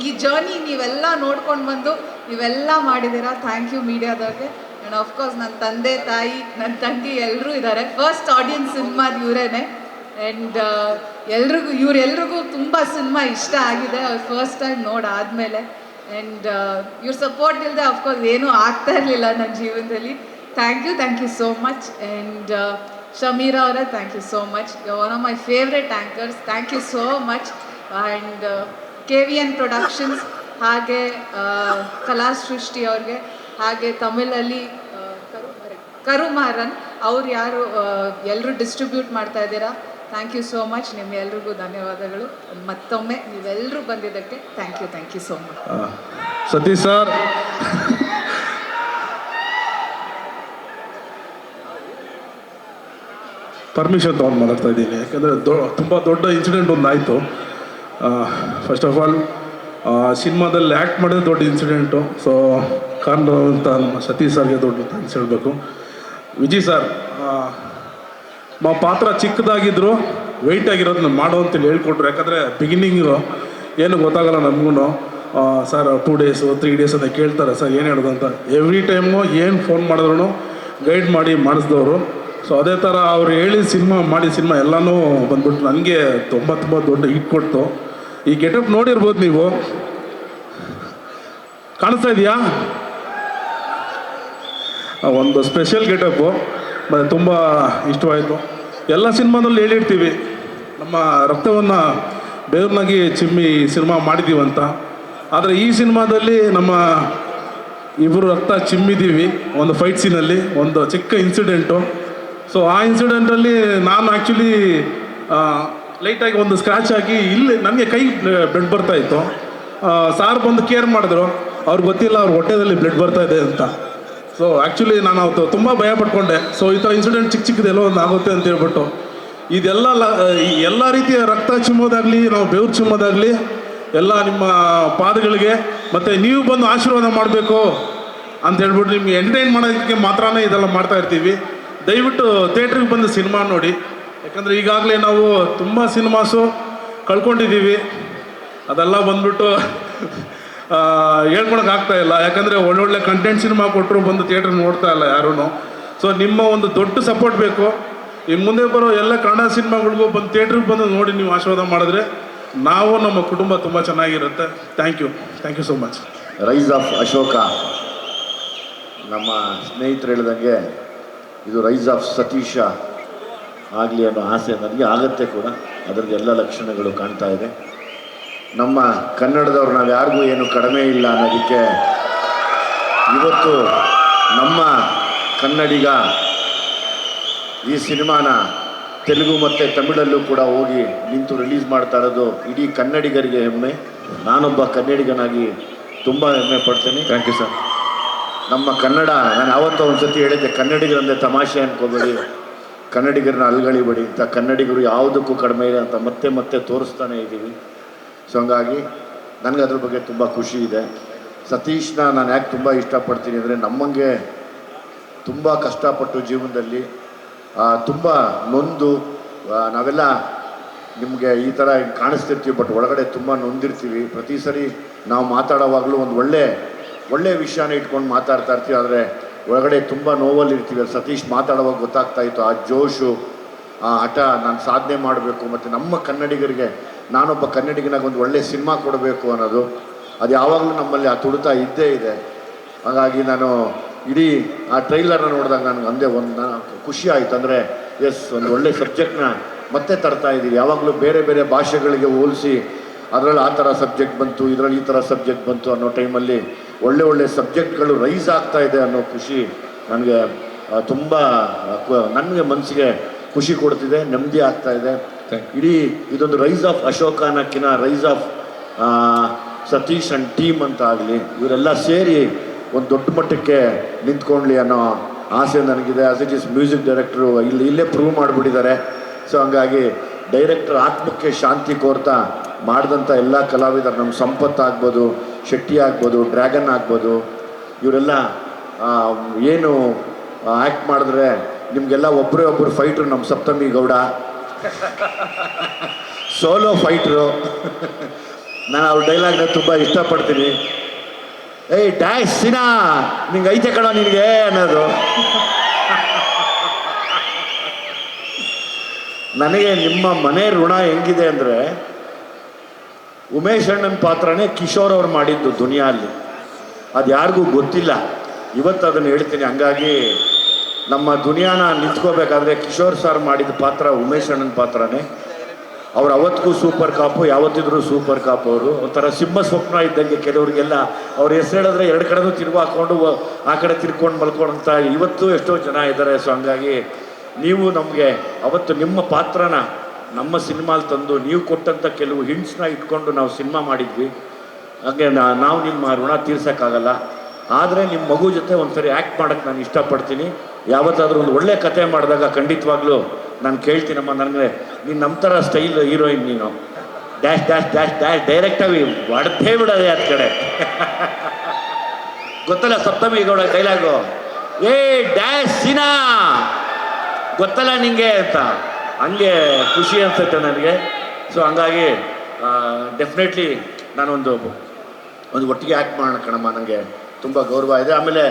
ಈ ಜರ್ನಿ ನೀವೆಲ್ಲ ನೋಡ್ಕೊಂಡು ಬಂದು ನೀವೆಲ್ಲ ಮಾಡಿದ್ದೀರಾ. ಥ್ಯಾಂಕ್ ಯು ಮೀಡಿಯಾದವ್ರಿಗೆ. ಆ್ಯಂಡ್ ಆಫ್ಕೋರ್ಸ್ ನನ್ನ ತಂದೆ ತಾಯಿ, ನನ್ನ ತಂಗಿ ಎಲ್ಲರೂ ಇದ್ದಾರೆ. ಫಸ್ಟ್ ಆಡಿಯನ್ಸ್ ಸಿನಿಮಾದ ಇವರೇನೆ. ಆ್ಯಂಡ್ ಇವರೆಲ್ರಿಗೂ ತುಂಬ ಸಿನಿಮಾ ಇಷ್ಟ ಆಗಿದೆ ಅವ್ರು ಫಸ್ಟ್ ಟೈಮ್ ನೋಡಾದಮೇಲೆ. ಆ್ಯಂಡ್ ಇವ್ರ ಸಪೋರ್ಟ್ ಇಲ್ಲದೆ ಅಫ್ಕೋರ್ಸ್ ಏನೂ ಆಗ್ತಾ ಇರಲಿಲ್ಲ ನನ್ನ ಜೀವನದಲ್ಲಿ. Thank you so much. And Shameera ಅವರೇ thank you so much, one of my favourite anchors. Thank you so much. And KVN productions, ಹಾಗೆ ಕಲಾ ಸೃಷ್ಟಿ ಅವ್ರಿಗೆ, ಹಾಗೆ ತಮಿಳಲ್ಲಿ ಕರುಮಾರನ್ ಅವ್ರು ಯಾರು ಎಲ್ಲರೂ ಡಿಸ್ಟ್ರಿಬ್ಯೂಟ್ ಮಾಡ್ತಾ ಇದ್ದೀರಾ. Thank you so much. ನಿಮ್ಮೆಲ್ರಿಗೂ ಧನ್ಯವಾದಗಳು ಮತ್ತೊಮ್ಮೆ. ನೀವೆಲ್ಲರೂ ಬಂದಿದ್ದಕ್ಕೆ thank you so much. Satish sir, permission ತೊಗೊಂಡು ಮಾತಾಡ್ತಾ ಇದ್ದೀನಿ. ಯಾಕೆಂದರೆ ತುಂಬ ದೊಡ್ಡ ಇನ್ಸಿಡೆಂಟ್ ಒಂದು ಆಯಿತು. ಫಸ್ಟ್ ಆಫ್ ಆಲ್ ಸಿನಿಮಾದಲ್ಲಿ ಆ್ಯಕ್ಟ್ ಮಾಡಿದ್ರೆ ದೊಡ್ಡ ಇನ್ಸಿಡೆಂಟು. ಸೊ ಕಾರಣ ಅಂತ ನಮ್ಮ ಸತೀಶ್ ಸರ್ಗೆ ದೊಡ್ಡ ಥ್ಯಾಂಕ್ಸ್ ಹೇಳಬೇಕು. ವಿಜಯ್ ಸರ್, ಪಾತ್ರ ಚಿಕ್ಕದಾಗಿದ್ದರು ವೆಯ್ಟ್ ಆಗಿರೋದನ್ನ ಮಾಡೋ ಅಂತೇಳಿ ಹೇಳ್ಕೊಟ್ರು. ಯಾಕಂದರೆ ಬಿಗಿನಿಂಗು ಏನು ಗೊತ್ತಾಗಲ್ಲ ನಮಗೂ. ಸರ್ 2 days 3 days ಅಂತ ಕೇಳ್ತಾರೆ, ಸರ್ ಏನು ಹೇಳೋದು ಅಂತ. ಎವ್ರಿ ಟೈಮು ಏನು ಫೋನ್ ಮಾಡಿದ್ರು ಗೈಡ್ ಮಾಡಿ ಮಾಡಿಸಿದವರು. ಸೊ ಅದೇ ಥರ ಅವ್ರು ಹೇಳಿದ ಸಿನಿಮಾ ಎಲ್ಲನೂ ಬಂದ್ಬಿಟ್ಟು ನನಗೆ ತುಂಬ ದೊಡ್ಡ ಹಿಟ್ ಕೊಡ್ತು. ಈ ಗೆಟಪ್ ನೋಡಿರ್ಬೋದು ನೀವು, ಕಾಣಿಸ್ತಾ ಇದೆಯಾ? ಒಂದು ಸ್ಪೆಷಲ್ ಗೆಟಪ್ಪು, ಮತ್ತು ತುಂಬ ಇಷ್ಟವಾಯಿತು. ಎಲ್ಲ ಸಿನಿಮಾದಲ್ಲಿ ಹೇಳಿರ್ತೀವಿ ನಮ್ಮ ರಕ್ತವನ್ನು ಬೇವ್ರನ್ನಾಗಿ ಚಿಮ್ಮಿ ಸಿನಿಮಾ ಮಾಡಿದ್ದೀವಂತ. ಆದರೆ ಈ ಸಿನಿಮಾದಲ್ಲಿ ನಮ್ಮ ಇಬ್ಬರು ರಕ್ತ ಚಿಮ್ಮಿದ್ದೀವಿ ಒಂದು ಫೈಟ್ ಸೀನಲ್ಲಿ, ಒಂದು ಚಿಕ್ಕ ಇನ್ಸಿಡೆಂಟು. ಸೊ ಆ ಇನ್ಸಿಡೆಂಟಲ್ಲಿ ನಾನು ಆ್ಯಕ್ಚುಲಿ ಲೈಟಾಗಿ ಒಂದು ಸ್ಕ್ರ್ಯಾಚ್ ಆಗಿ ಇಲ್ಲಿ ನನಗೆ ಕೈ ಬ್ಲಡ್ ಬರ್ತಾಯಿತ್ತು. ಸಾರ್ ಬಂದು ಕೇರ್ ಮಾಡಿದ್ರು, ಅವ್ರಿಗೆ ಗೊತ್ತಿಲ್ಲ ಅವ್ರ ಹೊಟ್ಟೆದಲ್ಲಿ ಬ್ಲಡ್ ಬರ್ತಾ ಇದೆ ಅಂತ. ಸೊ ಆ್ಯಕ್ಚುಲಿ ನಾನು ಅವತ್ತು ತುಂಬ ಭಯ ಪಟ್ಕೊಂಡೆ. ಸೊ ಈ ಥರ ಇನ್ಸಿಡೆಂಟ್ ಚಿಕ್ಕದೆಲ್ಲೋ ಒಂದು ಆಗುತ್ತೆ ಅಂತ ಹೇಳ್ಬಿಟ್ಟು ಎಲ್ಲ ರೀತಿಯ ರಕ್ತ ಚಿಮ್ಮೋದಾಗಲಿ, ನಾವು ಬೆವರು ಚಿಮ್ಮೋದಾಗಲಿ ಎಲ್ಲ ನಿಮ್ಮ ಪಾದಗಳಿಗೆ, ಮತ್ತು ನೀವು ಬಂದು ಆಶೀರ್ವಾದ ಮಾಡಬೇಕು ಅಂತ ಹೇಳ್ಬಿಟ್ಟು ನಿಮಗೆ ಎಂಟರ್ಟೈನ್ ಮಾಡೋದಕ್ಕೆ ಮಾತ್ರನೇ ಇದೆಲ್ಲ ಮಾಡ್ತಾ ಇರ್ತೀವಿ. ದಯವಿಟ್ಟು ಥಿಯೇಟ್ರಿಗೆ ಬಂದು ಸಿನಿಮಾ ನೋಡಿ. ಯಾಕಂದರೆ ಈಗಾಗಲೇ ನಾವು ತುಂಬ ಸಿನಿಮಾಸು ಕಳ್ಕೊಂಡಿದ್ದೀವಿ. ಅದೆಲ್ಲ ಬಂದ್ಬಿಟ್ಟು ಹೇಳ್ಕೊಳಕ್ಕಾಗ್ತಾ ಇಲ್ಲ. ಯಾಕಂದರೆ ಒಳ್ಳೊಳ್ಳೆ ಕಂಟೆಂಟ್ ಸಿನಿಮಾ ಕೊಟ್ಟರು ಬಂದು ಥಿಯೇಟ್ರ್ ನೋಡ್ತಾ ಇಲ್ಲ ಯಾರೂ. ಸೊ ನಿಮ್ಮ ಒಂದು ದೊಡ್ಡ ಸಪೋರ್ಟ್ ಬೇಕು. ಈ ಮುಂದೆ ಬರೋ ಎಲ್ಲ ಕನ್ನಡ ಸಿನಿಮಾಗಳಿಗೂ ಬಂದು ಥಿಯೇಟ್ರಿಗೆ ಬಂದು ನೋಡಿ ನೀವು ಆಶೀರ್ವಾದ ಮಾಡಿದ್ರೆ ನಾವು ನಮ್ಮ ಕುಟುಂಬ ತುಂಬ ಚೆನ್ನಾಗಿರುತ್ತೆ. Thank you so much. Rise of Ashoka, ನಮ್ಮ ಸ್ನೇಹಿತರು ಹೇಳಿದಂಗೆ ಇದು ರೈಸ್ ಆಫ್ ಸತೀಶ ಆಗಲಿ ಅನ್ನೋ ಆಸೆ ನನಗೆ ಆಗತ್ತೆ ಕೂಡ. ಅದರದ್ದು ಎಲ್ಲ ಲಕ್ಷಣಗಳು ಕಾಣ್ತಾ ಇದೆ. ನಮ್ಮ ಕನ್ನಡದವ್ರು ನಾವು ಯಾರಿಗೂ ಏನು ಕಡಿಮೆ ಇಲ್ಲ ಅನ್ನೋದಕ್ಕೆ ಇವತ್ತು ನಮ್ಮ ಕನ್ನಡಿಗ ಈ ಸಿನಿಮಾನ ತೆಲುಗು ಮತ್ತು ತಮಿಳಲ್ಲೂ ಕೂಡ ಹೋಗಿ ನಿಂತು ರಿಲೀಸ್ ಮಾಡ್ತಾ ಇರೋದು ಇಡೀ ಕನ್ನಡಿಗರಿಗೆ ಹೆಮ್ಮೆ. ನಾನೊಬ್ಬ ಕನ್ನಡಿಗನಾಗಿ ತುಂಬ ಹೆಮ್ಮೆ ಪಡ್ತೀನಿ. Thank you sir. ನಮ್ಮ ಕನ್ನಡ, ನಾನು ಯಾವತ್ತೋ ಒಂದು ಸತಿ ಹೇಳಿದ್ದೆ, ಕನ್ನಡಿಗರಂದರೆ ತಮಾಷೆ ಅನ್ಕೋಬೇಡಿ, ಕನ್ನಡಿಗರನ್ನ ಅಲ್ಗಳಿಬೇಡಿ ಅಂತ. ಕನ್ನಡಿಗರು ಯಾವುದಕ್ಕೂ ಕಡಿಮೆ ಇಲ್ಲ ಅಂತ ಮತ್ತೆ ಮತ್ತೆ ತೋರಿಸ್ತಾನೆ ಇದ್ದೀವಿ. ಸೊ ಹಂಗಾಗಿ ನನಗೆ ಅದ್ರ ಬಗ್ಗೆ ತುಂಬ ಖುಷಿ ಇದೆ. ಸತೀಶ್ನ ನಾನು ಯಾಕೆ ತುಂಬ ಇಷ್ಟಪಡ್ತೀನಿ ಅಂದರೆ, ನಮ್ಮಂಗೆ ತುಂಬ ಕಷ್ಟಪಟ್ಟು ಜೀವನದಲ್ಲಿ ತುಂಬ ನೊಂದು ನಾವೆಲ್ಲ ನಿಮಗೆ ಈ ಥರ ಕಾಣಿಸ್ತಿರ್ತೀವಿ, ಬಟ್ ಒಳಗಡೆ ತುಂಬ ನೊಂದಿರ್ತೀವಿ. ಪ್ರತಿ ಸರಿ ನಾವು ಮಾತಾಡೋವಾಗಲೂ ಒಂದು ಒಳ್ಳೆ ವಿಷಯನ ಇಟ್ಕೊಂಡು ಮಾತಾಡ್ತಾ ಇರ್ತೀವಿ, ಆದರೆ ಒಳಗಡೆ ತುಂಬ ನೋವಲ್ಲಿರ್ತೀವಿ. ಸತೀಶ್ ಮಾತಾಡುವಾಗ ಗೊತ್ತಾಗ್ತಾ ಇತ್ತು ಆ ಜೋಶು, ಆ ಹಠ, ನಾನು ಸಾಧನೆ ಮಾಡಬೇಕು ಮತ್ತು ನಮ್ಮ ಕನ್ನಡಿಗರಿಗೆ ನಾನೊಬ್ಬ ಕನ್ನಡಿಗನಾಗ ಒಂದು ಒಳ್ಳೆ ಸಿನಿಮಾ ಕೊಡಬೇಕು ಅನ್ನೋದು ಅದು ಯಾವಾಗಲೂ ನಮ್ಮಲ್ಲಿ ಆ ತುಡಿತ ಇದ್ದೇ ಇದೆ. ಹಾಗಾಗಿ ನಾನು ಇಡೀ ಆ ಟ್ರೈಲರ್ನ ನೋಡಿದಾಗ ನನಗೆ ಅಂದೇ ಒಂದು ಖುಷಿ ಆಯಿತು. ಅಂದರೆ ಎಸ್, ಒಂದು ಒಳ್ಳೆ ಸಬ್ಜೆಕ್ಟ್ನ ಮತ್ತೆ ತರ್ತಾ ಇದ್ದೀವಿ. ಯಾವಾಗಲೂ ಬೇರೆ ಬೇರೆ ಭಾಷೆಗಳಿಗೆ ಹೋಲಿಸಿ ಅದರಲ್ಲಿ ಆ ಥರ ಸಬ್ಜೆಕ್ಟ್ ಬಂತು, ಇದರಲ್ಲಿ ಈ ಥರ ಸಬ್ಜೆಕ್ಟ್ ಬಂತು ಅನ್ನೋ ಟೈಮಲ್ಲಿ ಒಳ್ಳೆ ಸಬ್ಜೆಕ್ಟ್ಗಳು ರೈಸ್ ಆಗ್ತಾ ಇದೆ ಅನ್ನೋ ಖುಷಿ ನನಗೆ ತುಂಬ ನನಗೆ ಮನಸ್ಸಿಗೆ ಖುಷಿ ಕೊಡ್ತಿದೆ, ನೆಮ್ಮದಿ ಆಗ್ತಾ ಇದೆ. ಇಡೀ ಇದೊಂದು ರೈಸ್ ಆಫ್ ಅಶೋಕ ಅನ್ನೋಕ್ಕಿಂತ rise of Satish and team ಅಂತ ಆಗಲಿ, ಇವರೆಲ್ಲ ಸೇರಿ ಒಂದು ದೊಡ್ಡ ಮಟ್ಟಕ್ಕೆ ನಿಂತ್ಕೊಳ್ಳಿ ಅನ್ನೋ ಆಸೆ ನನಗಿದೆ. As it is music director ಇಲ್ಲೇ ಪ್ರೂವ್ ಮಾಡಿಬಿಟ್ಟಿದ್ದಾರೆ. ಸೊ ಹಂಗಾಗಿ ಡೈರೆಕ್ಟರ್ ಆತ್ಮಕ್ಕೆ ಶಾಂತಿ ಕೋರ್ತಾ ಮಾಡಿದಂಥ ಎಲ್ಲ ಕಲಾವಿದರು, ನಮ್ಮ ಸಂಪತ್ ಆಗ್ಬೋದು, ಶೆಟ್ಟಿ ಆಗ್ಬೋದು, ಡ್ರ್ಯಾಗನ್ ಆಗ್ಬೋದು, ಇವರೆಲ್ಲ ಏನು ಆ್ಯಕ್ಟ್ ಮಾಡಿದ್ರೆ ನಿಮಗೆಲ್ಲ ಒಬ್ಬರು ಫೈಟ್ರು. ನಮ್ಮ ಸಪ್ತಮಿ ಗೌಡ ಸೋಲೋ ಫೈಟ್ರು. ನಾನು ಅವ್ರ ಡೈಲಾಗ್ನ ತುಂಬ ಇಷ್ಟಪಡ್ತೀನಿ. ಏಯ್ ಡ್ಯಾಶ್ ಸಿನಾ, ನಿಂಗೆ ಐತೆ ಕಣೋ ನಿನಗೆ ಅನ್ನೋದು. ನನಗೆ ನಿಮ್ಮ ಮನೆ ಋಣ ಹೆಂಗಿದೆ ಅಂದರೆ, ಉಮೇಶ್ ಅಣ್ಣನ ಪಾತ್ರನೇ ಕಿಶೋರ್ ಅವ್ರು ಮಾಡಿದ್ದು ದುನಿಯಲ್ಲಿ, ಅದು ಯಾರಿಗೂ ಗೊತ್ತಿಲ್ಲ. ಇವತ್ತು ಅದನ್ನು ಹೇಳ್ತೀನಿ. ಹಂಗಾಗಿ ನಮ್ಮ ದುನಿಯಾನ ನಿಂತ್ಕೋಬೇಕಾದ್ರೆ ಕಿಶೋರ್ ಸರ್ ಮಾಡಿದ ಪಾತ್ರ ಉಮೇಶ್ ಅಣ್ಣನ ಪಾತ್ರನೇ. ಅವ್ರು ಅವತ್ತಿಗೂ ಸೂಪರ್ ಕಾಪು, ಯಾವತ್ತಿದ್ರು ಸೂಪರ್ ಕಾಪು. ಅವರು ಒಂಥರ ಸಿಂಹ ಸ್ವಪ್ನ ಇದ್ದಂಗೆ. ಕೆಲವರಿಗೆಲ್ಲ ಅವ್ರ ಹೆಸರು ಹೇಳಿದ್ರೆ ಎರಡು ಕಡೆನೂ ತಿರುಗಿ ಹಾಕ್ಕೊಂಡು ಆ ಕಡೆ ತಿರ್ಕೊಂಡು ಮಲ್ಕೊಂಡಂತ ಇವತ್ತು ಎಷ್ಟೋ ಜನ ಇದ್ದಾರೆ. ಸೊ ಹಂಗಾಗಿ ನೀವು ನಮಗೆ ಅವತ್ತು ನಿಮ್ಮ ಪಾತ್ರನ ನಮ್ಮ ಸಿನಿಮಾಲಿ ತಂದು ನೀವು ಕೊಟ್ಟಂಥ ಕೆಲವು ಹಿಂಟ್ಸ್ನ ಇಟ್ಕೊಂಡು ನಾವು ಸಿನಿಮಾ ಮಾಡಿದ್ವಿ. ಹಾಗೆ ನಾವು ನಿಮ್ಮ ಋಣ ತೀರ್ಸೋಕ್ಕಾಗಲ್ಲ. ಆದರೆ ನಿಮ್ಮ ಮಗು ಜೊತೆ ಒಂದ್ಸರಿ ಆ್ಯಕ್ಟ್ ಮಾಡೋಕ್ಕೆ ನಾನು ಇಷ್ಟಪಡ್ತೀನಿ. ಯಾವತ್ತಾದರೂ ಒಂದು ಒಳ್ಳೆ ಕತೆ ಮಾಡಿದಾಗ ಖಂಡಿತವಾಗ್ಲೂ ನಾನು ಕೇಳ್ತೀನಮ್ಮ, ನನಗೆ ನೀನು ನಮ್ಮ ಥರ ಸ್ಟೈಲ್ ಹೀರೋಯಿನ್, ನೀನು ಡ್ಯಾಶ್ ಡ್ಯಾಶ್ ಡ್ಯಾಶ್ ಡ್ಯಾಶ್ ಡೈರೆಕ್ಟಾಗಿ ಹೊಡೆದೇ ಬಿಡೋದೆ ಆ ಕಡೆ. ಗೊತ್ತಲ್ಲ ಸಪ್ತಮಿ ಗೌಡ ಡೈಲಾಗು, ಏ ಡ್ಯಾಶ್ ಸಿನಾ ಗೊತ್ತಲ್ಲ ನಿಂಗೆ ಅಂತ. ಹಂಗೆ ಖುಷಿ ಅನ್ಸುತ್ತೆ ನನಗೆ. ಸೊ ಹಂಗಾಗಿ ಡೆಫಿನೆಟ್ಲಿ ನಾನೊಂದು ಒಟ್ಟಿಗೆ ಆ್ಯಕ್ಟ್ ಮಾಡೋಣ ಕಣಮ್ಮ, ನನಗೆ ತುಂಬ ಗೌರವ ಇದೆ. ಆಮೇಲೆ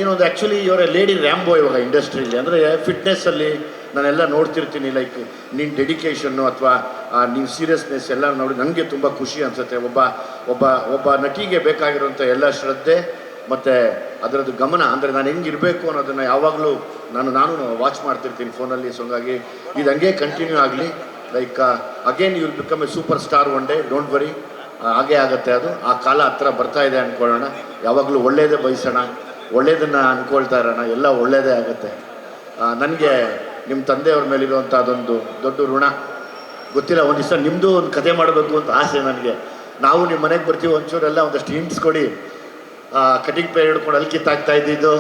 ಇನ್ನೊಂದು ಆ್ಯಕ್ಚುಲಿ ಇವರ ಲೇಡಿ ರ್ಯಾಂಬೋ ಇವಾಗ ಇಂಡಸ್ಟ್ರಿಯಲ್ಲಿ, ಅಂದರೆ ಫಿಟ್ನೆಸ್ಸಲ್ಲಿ ನಾನೆಲ್ಲ ನೋಡ್ತಿರ್ತೀನಿ. ಲೈಕ್ ನಿನ್ನ ಡೆಡಿಕೇಶನ್ನು ಅಥವಾ ನಿನ್ನ ಸೀರಿಯಸ್ನೆಸ್ ಎಲ್ಲ ನೋಡಿ ನನಗೆ ತುಂಬ ಖುಷಿ ಅನಿಸುತ್ತೆ. ಒಬ್ಬ ನಟಿಗೆ ಬೇಕಾಗಿರುವಂಥ ಎಲ್ಲ ಶ್ರದ್ಧೆ ಮತ್ತು ಅದರದ್ದು ಗಮನ, ಅಂದರೆ ನಾನು ಹೆಂಗಿರಬೇಕು ಅನ್ನೋದನ್ನು ಯಾವಾಗಲೂ ನಾನು ವಾಚ್ ಮಾಡ್ತಿರ್ತೀನಿ ಫೋನಲ್ಲಿ. ಸೊ ಹಂಗಾಗಿ ಇದು ಹಂಗೆ ಕಂಟಿನ್ಯೂ ಆಗಲಿ. Like again you will become a superstar one day, don't worry. ಹಾಗೇ ಆಗುತ್ತೆ ಅದು. ಆ ಕಾಲ ಹತ್ರ ಬರ್ತಾ ಇದೆ ಅಂದ್ಕೊಳ್ಳೋಣ. ಯಾವಾಗಲೂ ಒಳ್ಳೆಯದೇ ಬಯಸೋಣ, ಒಳ್ಳೆಯದನ್ನು ಅಂದ್ಕೊಳ್ತಾ ಇರೋಣ, ಎಲ್ಲ ಒಳ್ಳೆಯದೇ ಆಗುತ್ತೆ. ನನಗೆ ನಿಮ್ಮ ತಂದೆಯವ್ರ ಮೇಲಿರುವಂಥ ಅದೊಂದು ದೊಡ್ಡ ಋಣ. ಗೊತ್ತಿಲ್ಲ, ಒಂದು ದಿವಸ ನಿಮ್ಮದು ಒಂದು ಕತೆ ಮಾಡಬೇಕು ಅಂತ ಆಸೆ ನನಗೆ. ನಾವು ನಿಮ್ಮ ಮನೆಗೆ ಬರ್ತೀವಿ, ಒಂಚೂರೆಲ್ಲ ಒಂದಷ್ಟು ಹಿಂಟ್ಸ್ ಕೊಡಿ. ಕಟಿಂಗ್ ಪೇರ್ ಹಿಡ್ಕೊಂಡು ಅಲ್ಲಿ ಕಿತ್ತಾಗ್ತಾ ಇದ್ದಿದ್ದು,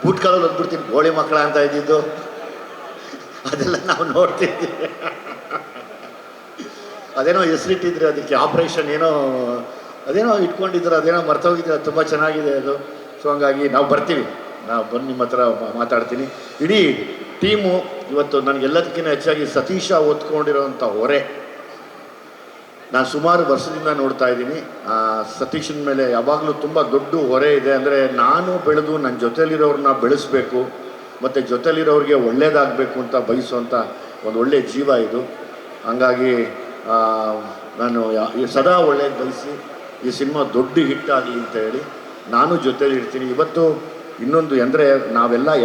ಬೂಟ್ ಕಾಲಲ್ಲಿ ಬಂದ್ಬಿಡ್ತೀನಿ ಗೋಳಿ ಮಕ್ಕಳ ಅಂತ ಇದ್ದಿದ್ದು, ಅದೆಲ್ಲ ನಾವು ನೋಡ್ತಿದ್ದೀವಿ. ಅದೇನೋ ಹೆಸರಿಟ್ಟಿದ್ರೆ ಅದಕ್ಕೆ ಆಪ್ರೇಷನ್ ಅದೇನೋ ಇಟ್ಕೊಂಡಿದ್ರು, ಅದೇನೋ ಮರ್ತೋಗಿದ್ರೆ, ತುಂಬ ಚೆನ್ನಾಗಿದೆ ಅದು. ಸೊ ಹಂಗಾಗಿ ನಾವು ಬರ್ತೀವಿ, ನಾವು ಬಂದು ನಿಮ್ಮ ಹತ್ರ ಮಾತಾಡ್ತೀನಿ. ಇಡೀ ಟೀಮು ಇವತ್ತು ನನಗೆಲ್ಲದಕ್ಕಿಂತ ಹೆಚ್ಚಾಗಿ ಸತೀಶ ಹೊತ್ಕೊಂಡಿರೋವಂಥ ಹೊರೆ ನಾನು ಸುಮಾರು ವರ್ಷದಿಂದ ನೋಡ್ತಾ ಇದ್ದೀನಿ. ಸತೀಶನ ಮೇಲೆ ಯಾವಾಗಲೂ ತುಂಬ ದೊಡ್ಡ ಹೊರೆ ಇದೆ. ಅಂದರೆ ನಾನು ಬೆಳೆದು ನನ್ನ ಜೊತೆಲಿರೋರನ್ನ ಬೆಳೆಸಬೇಕು ಮತ್ತು ಜೊತೆಲಿರೋರಿಗೆ ಒಳ್ಳೇದಾಗಬೇಕು ಅಂತ ಬಯಸುವಂಥ ಒಂದು ಒಳ್ಳೆಯ ಜೀವ ಇದು. ಹಂಗಾಗಿ ನಾನು ಸದಾ ಒಳ್ಳೇದು ಬಯಸಿ ಈ ಸಿನಿಮಾ ದೊಡ್ಡ ಹಿಟ್ ಆಗಲಿ ಅಂತ ಹೇಳಿ ನಾನು ಜೊತೆಲಿರ್ತೀನಿ. ಇವತ್ತು ಇನ್ನೊಂದು ಅಂದರೆ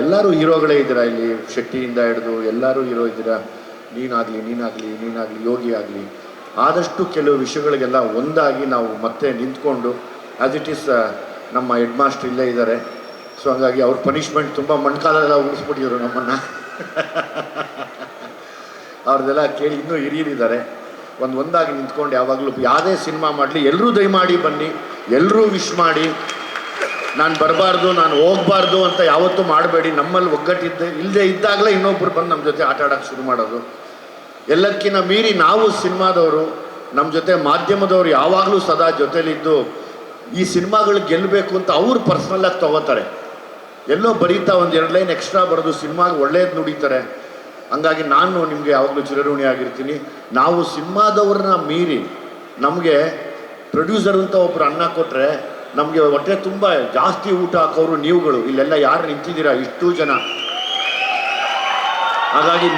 ಎಲ್ಲರೂ ಹೀರೋಗಳೇ ಇದ್ದೀರಾ ಇಲ್ಲಿ, ಶೆಟ್ಟಿಯಿಂದ ಹಿಡಿದು ಎಲ್ಲರೂ ಹೀರೋ ಇದ್ದೀರಾ. ನೀನಾಗಲಿ ಯೋಗಿ ಆಗಲಿ, ಆದಷ್ಟು ಕೆಲವು ವಿಷಯಗಳಿಗೆಲ್ಲ ಒಂದಾಗಿ ನಾವು ಮತ್ತೆ ನಿಂತ್ಕೊಂಡು, ಆ್ಯಸ್ ಇಟ್ ಈಸ್ ನಮ್ಮ ಹೆಡ್ ಮಾಸ್ಟರ್ ಇಲ್ಲೇ ಇದ್ದಾರೆ. ಸೊ ಹಾಗಾಗಿ ಅವ್ರ ಪನಿಷ್ಮೆಂಟ್ ತುಂಬ ಮಣ್ಕಾಲೆಲ್ಲ ಉಳಿಸ್ಬಿಟ್ಟಿದ್ರು ನಮ್ಮನ್ನು. ಅವ್ರದ್ದೆಲ್ಲ ಕೇಳಿ ಇನ್ನೂ ಹಿರಿಯರಿದ್ದಾರೆ. ಒಂದಾಗಿ ನಿಂತ್ಕೊಂಡು ಯಾವಾಗಲೂ ಯಾವುದೇ ಸಿನಿಮಾ ಮಾಡಲಿ ಎಲ್ಲರೂ ದಯಮಾಡಿ ಬನ್ನಿ, ಎಲ್ಲರೂ ವಿಶ್ ಮಾಡಿ. ನಾನು ಬರಬಾರ್ದು, ನಾನು ಹೋಗಬಾರ್ದು ಅಂತ ಯಾವತ್ತೂ ಮಾಡಬೇಡಿ. ನಮ್ಮಲ್ಲಿ ಇಲ್ಲದೆ ಇದ್ದಾಗಲೇ ಇನ್ನೊಬ್ಬರು ಬಂದು ನಮ್ಮ ಜೊತೆ ಆಟ ಆಡೋಕ್ಕೆ ಶುರು ಮಾಡೋದು. ಎಲ್ಲಕ್ಕಿಂತ ಮೀರಿ ನಾವು ಸಿನಿಮಾದವರು, ನಮ್ಮ ಜೊತೆ ಮಾಧ್ಯಮದವರು ಯಾವಾಗಲೂ ಸದಾ ಜೊತೆಲಿದ್ದು ಈ ಸಿನಿಮಾಗಳು ಗೆಲ್ಲಬೇಕು ಅಂತ ಅವ್ರು ಪರ್ಸ್ನಲ್ಲಾಗಿ ತೊಗೋತಾರೆ. ಎಲ್ಲೋ ಬರೀತಾ ಒಂದು 2 ಲೈನ್ ಎಕ್ಸ್ಟ್ರಾ ಬರೋದು ಸಿನಿಮಾಗೆ ಒಳ್ಳೇದು ನುಡಿತಾರೆ. ಹಂಗಾಗಿ ನಾನು ನಿಮಗೆ ಯಾವಾಗಲೂ ಚಿರಋಣಿ ಆಗಿರ್ತೀನಿ. ನಾವು ಸಿನಿಮಾದವ್ರನ್ನ ಮೀರಿ ನಮಗೆ ಪ್ರೊಡ್ಯೂಸರ್ ಅಂತ ಒಬ್ಬರು ಅನ್ನ ಕೊಟ್ಟರೆ ನಮಗೆ ಹೊಟ್ಟೆ ತುಂಬ ಜಾಸ್ತಿ ಊಟ ಹಾಕೋರು ನೀವುಗಳು. ಇಲ್ಲೆಲ್ಲ ಯಾರು ನಿಂತಿದ್ದೀರಾ ಇಷ್ಟೂ ಜನ. ಹಾಗಾಗಿ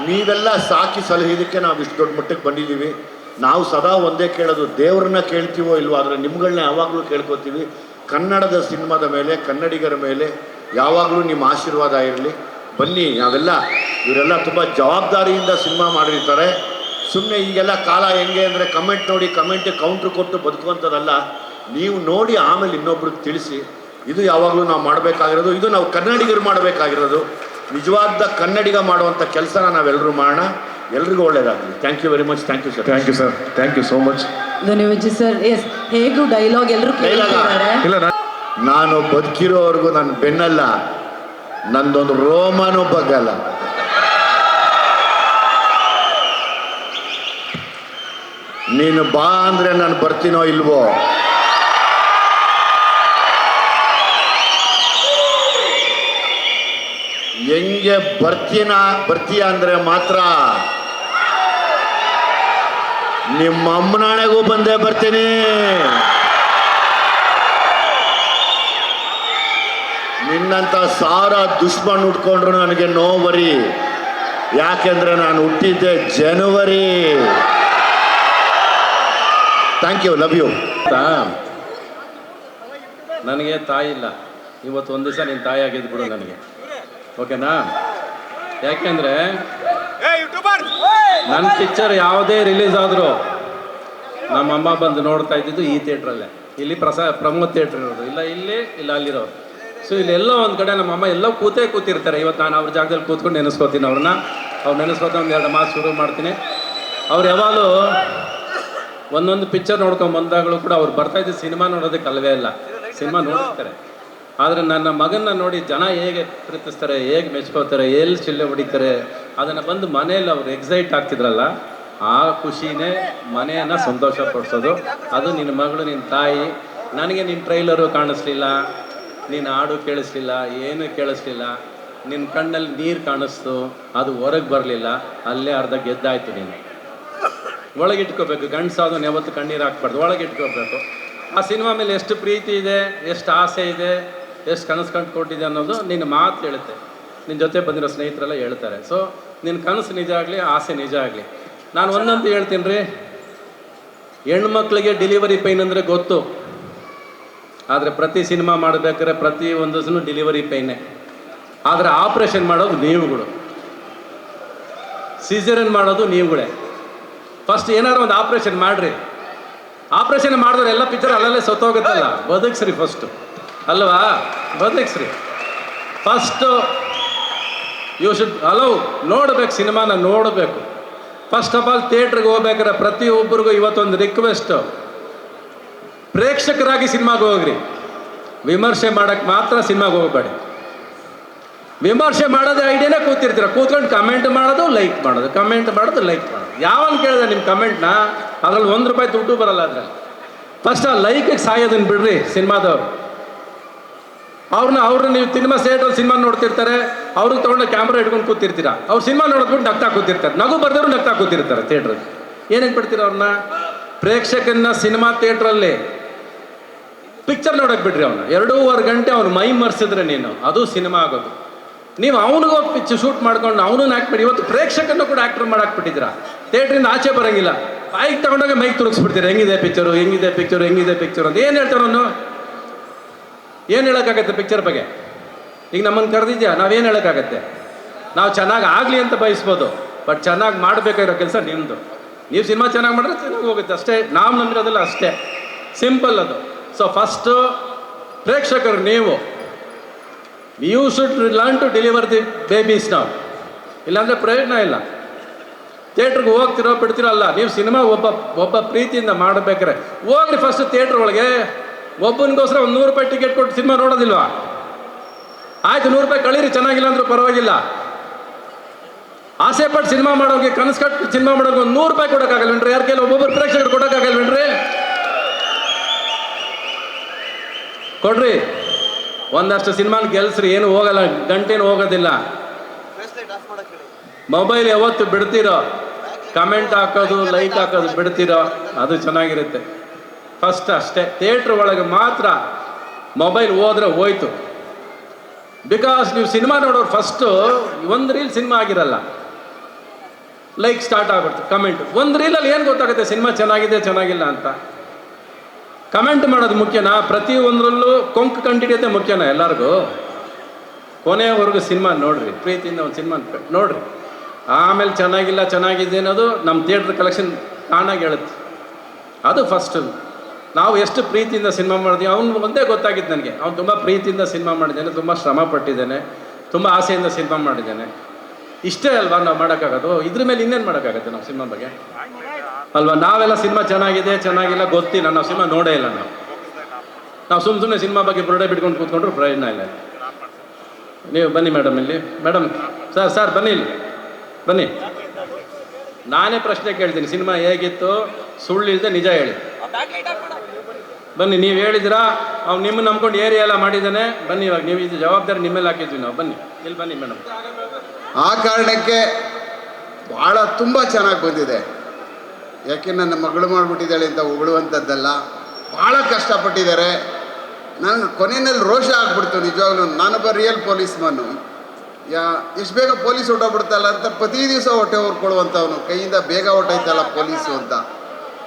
ನೀವೆಲ್ಲ ಸಾಕಿ ಸಲಹಿದಕ್ಕೆ ನಾವು ಇಷ್ಟು ದೊಡ್ಡ ಮಟ್ಟಕ್ಕೆ ಬಂದಿದ್ದೀವಿ. ನಾವು ಸದಾ ಒಂದೇ ಕೇಳೋದು, ದೇವ್ರನ್ನ ಕೇಳ್ತೀವೋ ಇಲ್ವೋ, ಆದರೆ ನಿಮ್ಗಳನ್ನ ಯಾವಾಗಲೂ ಕೇಳ್ಕೊತೀವಿ. ಕನ್ನಡದ ಸಿನಿಮಾದ ಮೇಲೆ, ಕನ್ನಡಿಗರ ಮೇಲೆ ಯಾವಾಗಲೂ ನಿಮ್ಮ ಆಶೀರ್ವಾದ ಇರಲಿ. ಬನ್ನಿ, ಇವರೆಲ್ಲ ತುಂಬ ಜವಾಬ್ದಾರಿಯಿಂದ ಸಿನಿಮಾ ಮಾಡಿರ್ತಾರೆ. ಸುಮ್ಮನೆ ಈಗೆಲ್ಲ ಕಾಲ ಹೆಂಗೆ ಅಂದರೆ ಕಮೆಂಟ್ ನೋಡಿ ಕಮೆಂಟಿಗೆ ಕೌಂಟ್ರ್ ಕೊಟ್ಟು ಬದುಕುವಂಥದ್ದಲ್ಲ. ನೀವು ನೋಡಿ ಆಮೇಲೆ ಇನ್ನೊಬ್ರಿಗೆ ತಿಳಿಸಿ. ಇದು ಯಾವಾಗಲೂ ನಾವು ಮಾಡಬೇಕಾಗಿರೋದು, ಇದು ನಾವು ಕನ್ನಡಿಗರು ಮಾಡಬೇಕಾಗಿರೋದು. ನಿಜವಾದ ಕನ್ನಡಿಗ ಮಾಡುವಂಥ ಕೆಲಸನ ನಾವೆಲ್ಲರೂ ಮಾಡೋಣ. ಎಲ್ರಿಗೂ ಒಳ್ಳೇದಾಗಲಿ. Thank you very much. Thank you sir. Thank you sir. Thank you so much. ಧನ್ಯವಾದ ಸರ್. ಎಸ್, ಹೇಗೂ ಡೈಲಾಗ್ ಎಲ್ಲರೂ ಕೇಳಿದ್ದಾರೆ. ಇಲ್ಲ, ನಾನು ಬದುಕಿರೋವರೆಗೂ ನನ್ನ ಬೆನ್ನಲ್ಲ, ನಂದೊಂದು ರೋಮನೂ ಬಗ್ಗಲ್ಲ. ನೀನು ಬಾ ಅಂದರೆ ನಾನು ಬರ್ತೀನೋ ಇಲ್ವೋ, ಹೆಂಗೆ ಬರ್ತೀಯ ಅಂದರೆ ಮಾತ್ರ ನಿಮ್ಮ ಅಮ್ಮನಾಣೆಗೂ ಬಂದೇ ಬರ್ತೀನಿ. ನಿನ್ನಂಥ 1000 ದುಶ್ಮನ್ ಉಟ್ಕೊಂಡ್ರು ನನಗೆ ನೋ ವರಿ. ಯಾಕೆಂದ್ರೆ ನಾನು ಹುಟ್ಟಿದ್ದೆ ಜನವರಿ. Thank you, love you. ನನಗೆ ತಾಯಿ ಇಲ್ಲ, ಇವತ್ತು ಒಂದು ದಿವಸ ನಿನ್ನ ತಾಯಿ ಆಗಿದ್ದು ಬಿಡು ನನಗೆ, ಓಕೆನಾ? ಯಾಕೆಂದರೆ ನನ್ನ ಪಿಕ್ಚರ್ ಯಾವುದೇ ರಿಲೀಸ್ ಆದರೂ ನಮ್ಮಮ್ಮ ಬಂದು ನೋಡ್ತಾ ಇದ್ದಿದ್ದು ಈ ಥಿಯೇಟ್ರಲ್ಲೇ. ಇಲ್ಲಿ ಪ್ರಮೋದ್ ಥಿಯೇಟ್ರ್ ಇರೋದು, ಇಲ್ಲ ಅಲ್ಲಿರೋರು. ಸೊ ಇಲ್ಲೆಲ್ಲೋ ಒಂದು ಕಡೆ ನಮ್ಮಮ್ಮ ಎಲ್ಲೋ ಕೂತಿರ್ತಾರೆ. ಇವತ್ತು ನಾನು ಅವ್ರ ಜಾಗದಲ್ಲಿ ಕೂತ್ಕೊಂಡು ನೆನೆಸ್ಕೋತೀನಿ ಅವ್ರನ್ನ. ನೆನೆಸ್ಕೊತಾ 1-2 ಮಾತು ಶುರು ಮಾಡ್ತೀನಿ. ಅವ್ರು ಯಾವಾಗಲೂ ಒಂದೊಂದು ಪಿಕ್ಚರ್ ನೋಡ್ಕೊಂಡು ಬಂದಾಗಲೂ ಕೂಡ ಅವ್ರು ಬರ್ತಾಯಿದ್ದು ಸಿನಿಮಾ ನೋಡೋದಕ್ಕೆ ಅಲ್ವೇ ಇಲ್ಲ, ಸಿನಿಮಾ ನೋಡ್ತಾರೆ. ಆದರೆ ನನ್ನ ಮಗನ್ನ ನೋಡಿ ಜನ ಹೇಗೆ ಪ್ರೀತಿಸ್ತಾರೆ, ಹೇಗೆ ಮೆಚ್ಕೋತಾರೆ, ಎಲ್ಲಿ ಚಿಲ್ಲೆ ಹೊಡಿತಾರೆ, ಅದನ್ನು ಬಂದು ಮನೇಲಿ ಅವ್ರು ಎಕ್ಸೈಟ್ ಆಗ್ತಿದ್ರಲ್ಲ, ಆ ಖುಷಿನೇ ಮನೆಯನ್ನು ಸಂತೋಷ ಪಡಿಸೋದು. ಅದು ನಿನ್ನ ಮಗಳು, ನಿನ್ನ ತಾಯಿ. ನನಗೆ ನಿನ್ನ ಟ್ರೈಲರು ಕಾಣಿಸ್ಲಿಲ್ಲ, ನೀನು ಹಾಡು ಕೇಳಿಸ್ಲಿಲ್ಲ, ಏನೂ ಕೇಳಿಸ್ಲಿಲ್ಲ, ನಿನ್ನ ಕಣ್ಣಲ್ಲಿ ನೀರು ಕಾಣಿಸ್ತು, ಅದು ಹೊರಗೆ ಬರಲಿಲ್ಲ, ಅಲ್ಲೇ ಅರ್ಧ ಗೆದ್ದಾಯ್ತು. ನೀನು ಒಳಗಿಟ್ಕೋಬೇಕು. ಗಂಡಸಾದವನು ಯಾವತ್ತು ಕಣ್ಣೀರು ಹಾಕ್ಬಾರ್ದು, ಒಳಗಿಟ್ಕೋಬೇಕು. ಆ ಸಿನಿಮಾ ಮೇಲೆ ಎಷ್ಟು ಪ್ರೀತಿ ಇದೆ, ಎಷ್ಟು ಆಸೆ ಇದೆ, ಎಷ್ಟು ಕನಸು ಕಂಡುಕೊಟ್ಟಿದೆ ಅನ್ನೋದು ನಿನ್ನ ಮಾತು ಹೇಳುತ್ತೆ. ನಿನ್ನ ಜೊತೆ ಬಂದಿರೋ ಸ್ನೇಹಿತರೆಲ್ಲ ಹೇಳ್ತಾರೆ. ಸೊ ನಿನ್ನ ಕನಸು ನಿಜ ಆಗಲಿ, ಆಸೆ ನಿಜ ಆಗಲಿ. ನಾನು ಒಂದಂತೂ ಹೇಳ್ತೀನಿ ರೀ, ಹೆಣ್ಮಕ್ಳಿಗೆ ಡೆಲಿವರಿ ಪೈನ್ ಅಂದರೆ ಗೊತ್ತು. ಆದರೆ ಪ್ರತಿ ಸಿನಿಮಾ ಮಾಡಬೇಕಾದ್ರೆ ಪ್ರತಿ ಒಂದು ಡೆಲಿವರಿ ಪೈನೇ. ಆದರೆ ಆಪ್ರೇಷನ್ ಮಾಡೋದು ನೀವುಗಳು, ಸಿಸೇರಿಯನ್ ಮಾಡೋದು ನೀವುಗಳೇ. ಫಸ್ಟ್ ಏನಾದ್ರು ಒಂದು ಆಪ್ರೇಷನ್ ಮಾಡಿರಿ. ಆಪ್ರೇಷನ್ ಮಾಡಿದ್ರೆ ಎಲ್ಲ ಪಿಕ್ಚರ್ ಅಲ್ಲಲ್ಲೇ ಸತ್ತೋಗುತ್ತಲ್ಲ, ಬದುಕ್ಸ್ರಿ ಫಸ್ಟು, ಅಲ್ವಾ? ಬದುಕ್ಸ್ರಿ ಫಸ್ಟು. ಯು ಶುಡ್ ಅಲೌ ನೋಡಬೇಕು, ಸಿನಿಮಾನ ನೋಡಬೇಕು. ಫಸ್ಟ್ ಆಫ್ ಆಲ್ ಥಿಯೇಟ್ರಿಗೆ ಹೋಗ್ಬೇಕಾದ್ರೆ ಪ್ರತಿಯೊಬ್ಬರಿಗೂ ಇವತ್ತೊಂದು ರಿಕ್ವೆಸ್ಟು, ಪ್ರೇಕ್ಷಕರಾಗಿ ಸಿನಿಮಾಗೆ ಹೋಗ್ರಿ. ವಿಮರ್ಶೆ ಮಾಡೋಕ್ಕೆ ಮಾತ್ರ ಸಿನಿಮಾಗೆ ಹೋಗಬೇಡಿ. ವಿಮರ್ಶೆ ಮಾಡೋದು ಐಡಿಯಾನೇ ಕೂತಿರ್ತೀರ, ಕೂತ್ಕೊಂಡು ಕಮೆಂಟ್ ಮಾಡೋದು, ಲೈಕ್ ಮಾಡೋದು, ಕಮೆಂಟ್ ಮಾಡೋದು, ಲೈಕ್ ಮಾಡೋದು. ಯಾವನ್ ಕೇಳಿದೆ ನಿಮ್ಮ ಕಮೆಂಟ್ನ? ಅದ್ರಲ್ಲಿ ₹1 ದುಡ್ಡು ಬರಲ್ಲ. ಅದ್ರಲ್ಲಿ ಫಸ್ಟ್ ಆ ಲೈಕಿಗೆ ಸಾಯೋದನ್ನು ಬಿಡ್ರಿ. ಸಿನಿಮಾದವ್ರು ಅವ್ರನ್ನ ನೀವು ಸಿನಿಮಾ ಥಿಯೇಟ್ರಲ್ಲಿ ಸಿನಿಮಾ ನೋಡ್ತಿರ್ತಾರೆ, ಅವ್ರಿಗೆ ತೊಗೊಂಡು ಕ್ಯಾಮ್ರಾ ಇಟ್ಕೊಂಡು ಕೂತಿರ್ತೀರ. ಅವ್ರು ಸಿನಿಮಾ ನೋಡ್ಬಿಟ್ಟು ನಗ್ತಾ ಕೂತಿರ್ತಾರೆ, ನಗು ಬರ್ದವ್ರು ನಗ್ತಾ ಕೂತಿರ್ತಾರೆ ಥಿಯೇಟ್ರಲ್ಲಿ. ಏನಕ್ಕೆ ಬಿಡ್ತೀರ ಅವ್ರನ್ನ? ಪ್ರೇಕ್ಷಕನ್ನ ಸಿನಿಮಾ ಥಿಯೇಟ್ರಲ್ಲಿ ಪಿಕ್ಚರ್ ನೋಡೋಕೆ ಬಿಡ್ರಿ. ಅವನ್ನ 2.5 ಗಂಟೆ ಅವ್ನು ಮೈ ಮರ್ಸಿದ್ರೆ ನೀನು, ಅದು ಸಿನಿಮಾ ಆಗೋದು. ನೀವು ಅವನಿಗೋಗಿ ಪಿಕ್ಚರ್ ಶೂಟ್ ಮಾಡ್ಕೊಂಡು ಅವನನ್ನು ಆ್ಯಕ್ಟ್ ಮಾಡಿ, ಇವತ್ತು ಪ್ರೇಕ್ಷಕನ್ನು ಕೂಡ ಆ್ಯಕ್ಟರ್ ಮಾಡಾಕ್ಬಿಟ್ಟಿದ್ದೀರಾ. ಥಿಯೇಟ್ರಿಂದ ಆಚೆ ಬರೋಂಗಿಲ್ಲ, ಬೈಕ್ ತಗೊಂಡೋಗಿ ಮೈಕ್ ತುರುಗಿಸ್ಬಿಡ್ತೀರಾ. ಹೆಂಗಿದೆ ಪಿಕ್ಚರು, ಹೆಂಗಿದೆ ಪಿಕ್ಚರು, ಹೆಂಗಿದೆ ಪಿಕ್ಚರು ಅಂತ ಏನು ಹೇಳ್ತಾರವನು? ಏನು ಹೇಳೋಕ್ಕಾಗತ್ತೆ ಪಿಕ್ಚರ್ ಬಗ್ಗೆ? ಈಗ ನಮ್ಮನ್ನು ಕರೆದಿದ್ಯಾ, ನಾವೇನು ಹೇಳೋಕ್ಕಾಗತ್ತೆ? ನಾವು ಚೆನ್ನಾಗಿ ಆಗಲಿ ಅಂತ ಬಯಸ್ಬೋದು, ಬಟ್ ಚೆನ್ನಾಗಿ ಮಾಡಬೇಕಾಗಿರೋ ಕೆಲಸ ನಿಮ್ಮದು. ನೀವು ಸಿನಿಮಾ ಚೆನ್ನಾಗಿ ಮಾಡಿದ್ರೆ ಚೆನ್ನಾಗಿ ಹೋಗುತ್ತೆ ಅಷ್ಟೇ. ನಾವು ನಂಬಿರೋದಿಲ್ಲ ಅಷ್ಟೇ, ಸಿಂಪಲ್ ಅದು. ಸೊ ಫಸ್ಟು ಪ್ರೇಕ್ಷಕರು ನೀವು you should learn to deliver the babies ನಾವು, ಇಲ್ಲಾಂದರೆ ಪ್ರಯೋಜನ ಇಲ್ಲ. ಥಿಯೇಟ್ರಿಗೆ ಹೋಗ್ತಿರೋ ಬಿಡ್ತಿರೋ ಅಲ್ಲ, ನೀವು ಸಿನಿಮಾ ಒಬ್ಬ ಪ್ರೀತಿಯಿಂದ ಮಾಡಬೇಕಾರೆ ಹೋಗ್ರಿ ಫಸ್ಟ್ ಥಿಯೇಟ್ರ್ ಒಳಗೆ. ಒಬ್ಬನಿಗೋಸ್ಕರ ಒಂದು 100 ರೂಪಾಯಿ ಟಿಕೆಟ್ ಕೊಟ್ಟು ಸಿನಿಮಾ ನೋಡೋದಿಲ್ವಾ? ಆಯ್ತು, 100 ರೂಪಾಯಿ ಕಳೀರಿ, ಚೆನ್ನಾಗಿಲ್ಲ ಅಂದ್ರೂ ಪರವಾಗಿಲ್ಲ. ಆಸೆ ಪಟ್ಟು ಸಿನಿಮಾ ಮಾಡೋಗೆ, ಕನಸು ಕಟ್ಟು ಸಿನಿಮಾ ಮಾಡೋಕೆ ಒಂದು 100 ರೂಪಾಯಿ ಕೊಡೋಕ್ಕಾಗಲ್ವೇನ್ರಿ? ಯಾರ ಕೈಲಿ ಒಬ್ಬೊಬ್ಬರು ಪ್ರೇಕ್ಷಕರು ಕೊಡೋಕ್ಕಾಗಲ್ವೇನ್ರಿ? ಕೊಡ್ರಿ, ಒಂದಷ್ಟು ಸಿನಿಮಾನ ಗೆಲ್ಸ್ರಿ, ಏನು ಹೋಗಲ್ಲ, ಗಂಟೇನು ಹೋಗೋದಿಲ್ಲ. ಮೊಬೈಲ್ ಯಾವತ್ತು ಬಿಡ್ತೀರೋ, ಕಮೆಂಟ್ ಹಾಕೋದು, ಲೈಕ್ ಹಾಕೋದು ಬಿಡ್ತೀರೋ, ಅದು ಚೆನ್ನಾಗಿರುತ್ತೆ. ಫಸ್ಟ್ ಅಷ್ಟೇ, ಥಿಯೇಟ್ರ್ ಒಳಗೆ ಮಾತ್ರ ಮೊಬೈಲ್ ಹೋದ್ರೆ ಹೋಯ್ತು. ಬಿಕಾಸ್ ನೀವು ಸಿನಿಮಾ ನೋಡೋರು ಫಸ್ಟು ಒಂದು ರೀಲ್ ಸಿನಿಮಾ ಆಗಿರಲ್ಲ, ಲೈಕ್ ಸ್ಟಾರ್ಟ್ ಆಗ್ಬಿಡ್ತು, ಕಮೆಂಟ್. ಒಂದು ರೀಲಲ್ಲಿ ಏನು ಗೊತ್ತಾಗುತ್ತೆ ಸಿನಿಮಾ ಚೆನ್ನಾಗಿದೆ ಚೆನ್ನಾಗಿಲ್ಲ ಅಂತ? ಕಮೆಂಟ್ ಮಾಡೋದು ಮುಖ್ಯನಾ? ಪ್ರತಿಯೊಂದರಲ್ಲೂ ಕೊಂಕು ಕಂಡಿಡಿಯೋದೇ ಮುಖ್ಯನಾ ಎಲ್ಲರಿಗೂ? ಕೊನೆಯವರೆಗೂ ಸಿನಿಮಾ ನೋಡ್ರಿ, ಪ್ರೀತಿಯಿಂದ ಒಂದು ಸಿನಿಮಾ ನೋಡ್ರಿ. ಆಮೇಲೆ ಚೆನ್ನಾಗಿಲ್ಲ ಚೆನ್ನಾಗಿದೆ ಅನ್ನೋದು ನಮ್ಮ ಥಿಯೇಟ್ರ್ ಕಲೆಕ್ಷನ್ ತಾನಾಗಿ ಹೇಳುತ್ತೆ. ಅದು ಫಸ್ಟು. ನಾವು ಎಷ್ಟು ಪ್ರೀತಿಯಿಂದ ಸಿನಿಮಾ ಮಾಡಿದ್ವಿ, ಅವ್ನು ಒಂದೇ ಗೊತ್ತಾಗಿತ್ತು ನನಗೆ. ಅವ್ನು ತುಂಬ ಪ್ರೀತಿಯಿಂದ ಸಿನಿಮಾ ಮಾಡಿದ್ದಾನೆ, ತುಂಬ ಶ್ರಮ ಪಟ್ಟಿದ್ದಾನೆ, ತುಂಬ ಆಸೆಯಿಂದ ಸಿನಿಮಾ ಮಾಡಿದ್ದಾನೆ. ಇಷ್ಟೇ ಅಲ್ವಾ ನಾವು ಮಾಡೋಕ್ಕಾಗೋದು? ಇದ್ರ ಮೇಲೆ ಇನ್ನೇನು ಮಾಡೋಕ್ಕಾಗತ್ತೆ ನಾವು ಸಿನಿಮಾ ಬಗ್ಗೆ ಅಲ್ವಾ? ನಾವೆಲ್ಲ ಸಿನಿಮಾ ಚೆನ್ನಾಗಿದೆ ಚೆನ್ನಾಗಿಲ್ಲ ಗೊತ್ತಿಲ್ಲ, ನಾವು ಸಿನಿಮಾ ನೋಡೇ ಇಲ್ಲ. ನಾವು ಸುಮ್ಮನೆ ಸಿನಿಮಾ ಬಗ್ಗೆ ಬುರುಡೆ ಬಿಟ್ಕೊಂಡು ಕೂತ್ಕೊಂಡ್ರು ಪ್ರಯೋಜನ ಇಲ್ಲ. ನೀವು ಬನ್ನಿ ಮೇಡಮ್, ಇಲ್ಲಿ ಮೇಡಮ್, ಸರ್ ಬನ್ನಿ, ಇಲ್ಲಿ ಬನ್ನಿ. ನಾನೇ ಪ್ರಶ್ನೆ ಕೇಳ್ತೀನಿ, ಸಿನಿಮಾ ಹೇಗಿತ್ತು? ಸುಳ್ಳಿಲ್ಲದೆ ನಿಜ ಹೇಳಿ. ಬನ್ನಿ, ನೀವು ಹೇಳಿದಿರಾ ಅವ್ನು ನಿಮ್ಮನ್ನು ನಂಬ್ಕೊಂಡು ಏರಿಯಾ ಎಲ್ಲ ಮಾಡಿದ್ದಾನೆ. ಬನ್ನಿ, ಇವಾಗ ನೀವು ಇದು ಜವಾಬ್ದಾರಿ ನಿಮ್ಮೆಲ್ಲ ಹಾಕಿದ್ವಿ ನಾವು. ಬನ್ನಿ, ಇಲ್ಲಿ ಬನ್ನಿ ಮೇಡಮ್. ಆ ಕಾರಣಕ್ಕೆ ಭಾಳ ತುಂಬ ಚೆನ್ನಾಗಿ ಬಂದಿದೆ. ಯಾಕೆ ನನ್ನ ಮಗಳು ಮಾಡಿಬಿಟ್ಟಿದ್ದಾಳೆ ಅಂತ ಹೊಗಳುವಂಥದ್ದಲ್ಲ, ಭಾಳ ಕಷ್ಟಪಟ್ಟಿದ್ದಾರೆ. ನನಗೆ ಕೊನೆಯಲ್ಲಿ ರೋಷ ಆಗ್ಬಿಡ್ತು ನಿಜವಾಗ್ಲೂ. ನಾನೊಬ್ಬ ರಿಯಲ್ ಪೊಲೀಸ್ ಮನ್ನು. ಎಷ್ಟು ಬೇಗ ಪೊಲೀಸ್ ಹೊಟ್ಟೋಗ್ಬಿಡ್ತಲ್ಲ ಅಂತ ಪ್ರತಿ ದಿವಸ ಹೊಟ್ಟೆ ಹೊರ್ಕೊಳ್ಳುವಂಥವನು, ಕೈಯಿಂದ ಬೇಗ ಹೊಟ್ಟೋಯ್ತಲ್ಲ ಪೊಲೀಸು ಅಂತ.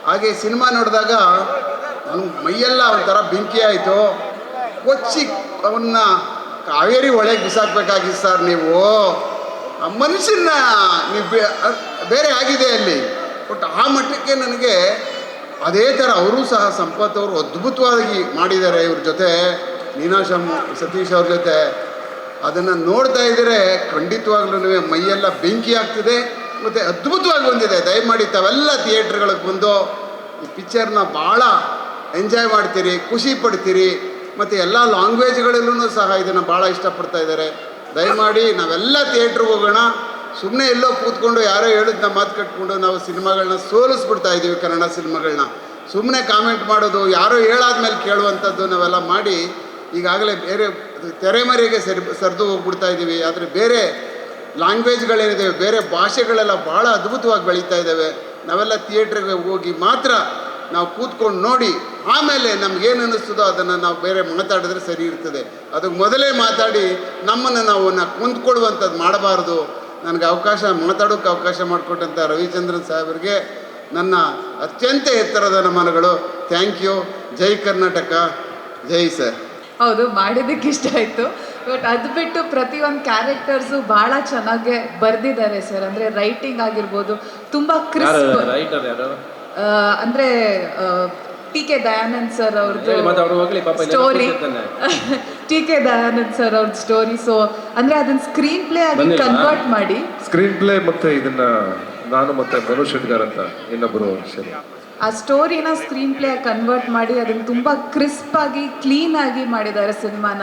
ಹಾಗೆ ಸಿನಿಮಾ ನೋಡಿದಾಗ ನನಗೆ ಮೈಯೆಲ್ಲ ಒಂಥರ ಬೆಂಕಿ ಆಯಿತು. ಕೊಚ್ಚಿ ಅವನ್ನ ಕಾವೇರಿ ಒಳಗೆ ಬಿಸಾಕಬೇಕಾಗಿತ್ತು ಸರ್. ನೀವು ಆ ಮನುಷ್ಯನ ನೀವು ಬೇರೆ ಆಗಿದೆ ಅಲ್ಲಿ. ಬಟ್ ಆ ಮಟ್ಟಕ್ಕೆ ನನಗೆ ಅದೇ ಥರ ಅವರು ಸಹ ಸಂಪತ್ ಅವರು ಅದ್ಭುತವಾಗಿ ಮಾಡಿದ್ದಾರೆ. ಇವ್ರ ಜೊತೆ ಸತೀಶ್ ಅವ್ರ ಜೊತೆ ಅದನ್ನು ನೋಡ್ತಾ ಇದ್ದರೆ ಖಂಡಿತವಾಗ್ಲೂ ಮೈಯೆಲ್ಲ ಬೆಂಕಿ ಆಗ್ತಿದೆ. ಮತ್ತು ಅದ್ಭುತವಾಗಿ ಬಂದಿದೆ. ದಯಮಾಡಿ ತಾವೆಲ್ಲ ಥಿಯೇಟ್ರ್ಗಳಿಗೆ ಬಂದು ಈ ಪಿಕ್ಚರ್ನ ಭಾಳ ಎಂಜಾಯ್ ಮಾಡ್ತೀರಿ, ಖುಷಿ ಪಡ್ತೀರಿ. ಮತ್ತು ಎಲ್ಲ ಲ್ಯಾಂಗ್ವೇಜ್ಗಳಲ್ಲೂ ಸಹ ಇದನ್ನು ಭಾಳ ಇಷ್ಟಪಡ್ತಾ ಇದ್ದಾರೆ. ದಯಮಾಡಿ ನಾವೆಲ್ಲ ಥಿಯೇಟ್ರಿಗೆ ಹೋಗೋಣ. ಸುಮ್ಮನೆ ಎಲ್ಲೋ ಕೂತ್ಕೊಂಡು ಯಾರೋ ಹೇಳಿದ್ನ ಮಾತು ಕಟ್ಕೊಂಡು ನಾವು ಸಿನಿಮಾಗಳನ್ನ ಸೋಲಿಸ್ಬಿಡ್ತಾ ಇದ್ದೀವಿ. ಕನ್ನಡ ಸಿನಿಮಾಗಳನ್ನ ಸುಮ್ಮನೆ ಕಾಮೆಂಟ್ ಮಾಡೋದು, ಯಾರೋ ಹೇಳಾದ್ಮೇಲೆ ಕೇಳುವಂಥದ್ದು ನಾವೆಲ್ಲ ಮಾಡಿ ಈಗಾಗಲೇ ಬೇರೆ ತೆರೆಮರೆಗೆ ಸರಿದು ಹೋಗ್ಬಿಡ್ತಾ ಇದ್ದೀವಿ. ಆದರೆ ಬೇರೆ ಲ್ಯಾಂಗ್ವೇಜ್ಗಳೇನಿದ್ದಾವೆ, ಬೇರೆ ಭಾಷೆಗಳೆಲ್ಲ ಭಾಳ ಅದ್ಭುತವಾಗಿ ಬೆಳೀತಾ ಇದ್ದಾವೆ. ನಾವೆಲ್ಲ ಥಿಯೇಟ್ರಿಗೆ ಹೋಗಿ ಮಾತ್ರ ನಾವು ಕೂತ್ಕೊಂಡು ನೋಡಿ ಆಮೇಲೆ ನಮಗೇನು ಅನ್ನಿಸ್ತದೋ ಅದನ್ನು ನಾವು ಬೇರೆ ಮಾತಾಡಿದ್ರೆ ಸರಿ ಇರ್ತದೆ. ಅದಕ್ಕೆ ಮೊದಲೇ ಮಾತಾಡಿ ನಮ್ಮನ್ನು ನಾವು ಹೊಂದ್ಕೊಳ್ಳುವಂಥದ್ದು ಮಾಡಬಾರ್ದು. ನನಗೆ ಮಾತಾಡೋಕ್ಕೆ ಅವಕಾಶ ಮಾಡಿಕೊಟ್ಟಂಥ ರವಿಚಂದ್ರನ್ ಸಾಹೇಬರಿಗೆ ನನ್ನ ಅತ್ಯಂತ ಎತ್ತರದ ನಮನಗಳು. Thank you. ಜೈ ಕರ್ನಾಟಕ, ಜೈ ಸರ್. ಹೌದು, ಮಾಡಿದ್ದಕ್ಕೆ ಇಷ್ಟ ಆಯಿತು. ಬಟ್ ಅದು ಬಿಟ್ಟು ಪ್ರತಿಯೊಂದು ಕ್ಯಾರೆಕ್ಟರ್ಸು ಭಾಳ ಚೆನ್ನಾಗಿ ಬರೆದಿದ್ದಾರೆ ಸರ್. ಅಂದರೆ ರೈಟಿಂಗ್ ಆಗಿರ್ಬೋದು, ತುಂಬ ಕ್ರಿಸ್ಪ್. ಅಂದರೆ ಟಿ.ಕೆ. ದಯಾನಂದ್ ಸರ್ ಅವ್ರದ್ದು ಸ್ಟೋರಿ, ಟಿ.ಕೆ. ದಯಾನಂದ್ ಸರ್ ಅವ್ರದ್ದು ಸ್ಟೋರಿ. ಸೊ ಅಂದರೆ ಅದನ್ನ ಸ್ಕ್ರೀನ್ ಪ್ಲೇ ಆಗಿ ಕನ್ವರ್ಟ್ ಮಾಡಿ, ಸ್ಕ್ರೀನ್ ಪ್ಲೇ ಮತ್ತು ಇದನ್ನ ನಾನು ಮತ್ತೆ ಮನೋಜ್ ಶೆಟ್ಗಾರ್ ಅಂತ ಇನ್ನೊಬ್ಬರು ಆ ಸ್ಟೋರಿನ ಸ್ಕ್ರೀನ್ ಪ್ಲೇ ಕನ್ವರ್ಟ್ ಮಾಡಿ ಅದನ್ನು ತುಂಬ ಕ್ರಿಸ್ಪಾಗಿ ಕ್ಲೀನಾಗಿ ಮಾಡಿದ್ದಾರೆ ಸಿನಿಮಾನ.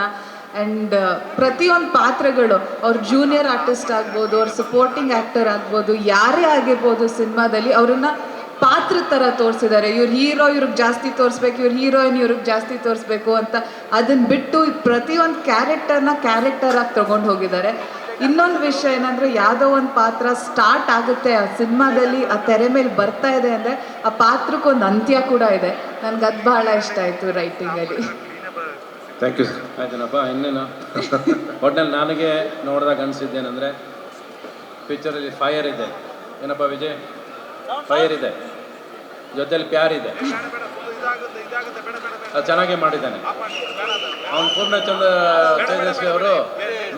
ಆ್ಯಂಡ್ ಪ್ರತಿಯೊಂದು ಪಾತ್ರಗಳು, ಅವ್ರ ಜೂನಿಯರ್ ಆರ್ಟಿಸ್ಟ್ ಆಗ್ಬೋದು, ಅವ್ರ ಸಪೋರ್ಟಿಂಗ್ ಆ್ಯಕ್ಟರ್ ಆಗ್ಬೋದು, ಯಾರೇ ಆಗಿರ್ಬೋದು, ಸಿನಿಮಾದಲ್ಲಿ ಅವ್ರನ್ನ ಪಾತ್ರ ಥರ ತೋರಿಸಿದ್ದಾರೆ. ಇವ್ರು ಹೀರೋ ಇವ್ರಿಗೆ ಜಾಸ್ತಿ ತೋರಿಸ್ಬೇಕು, ಇವ್ರು ಹೀರೋಯಿನ್ ಇವ್ರಿಗೆ ಜಾಸ್ತಿ ತೋರಿಸ್ಬೇಕು ಅಂತ ಅದನ್ನು ಬಿಟ್ಟು ಪ್ರತಿಯೊಂದು ಕ್ಯಾರೆಕ್ಟರಾಗಿ ತೊಗೊಂಡು ಹೋಗಿದ್ದಾರೆ. ಇನ್ನೊಂದು ವಿಷಯ ಏನಂದರೆ, ಯಾವುದೋ ಒಂದು ಪಾತ್ರ ಸ್ಟಾರ್ಟ್ ಆಗುತ್ತೆ ಆ ಸಿನಿಮಾದಲ್ಲಿ, ಆ ತೆರೆ ಮೇಲೆ ಬರ್ತಾ ಇದೆ ಅಂದರೆ ಆ ಪಾತ್ರಕ್ಕೊಂದು ಅಂತ್ಯ ಕೂಡ ಇದೆ. ನನಗೆ ಅದು ಬಹಳ ಇಷ್ಟ ಆಯಿತು ರೈಟಿಂಗಲ್ಲಿ. Thank you. ಆಯ್ತೇನಪ್ಪ, ಇನ್ನೇನು ಒಟ್ಟಿನಲ್ಲಿ ನನಗೆ ನೋಡಿದಾಗ ಅನಿಸಿದ್ದೇನೆಂದರೆ, ಪಿಕ್ಚರಲ್ಲಿ ಫೈರ್ ಇದೆ. ಏನಪ್ಪ ವಿಜಯ್? ಫೈರ್ ಇದೆ, ಜೊತೆಲಿ ಪ್ಯಾರ್ ಇದೆ. ಅದು ಚೆನ್ನಾಗೇ ಮಾಡಿದ್ದಾನೆ ಅವ್ನು. ಪೂರ್ಣಚಂದ್ರ ತೇಜಸ್ವಿ ಅವರು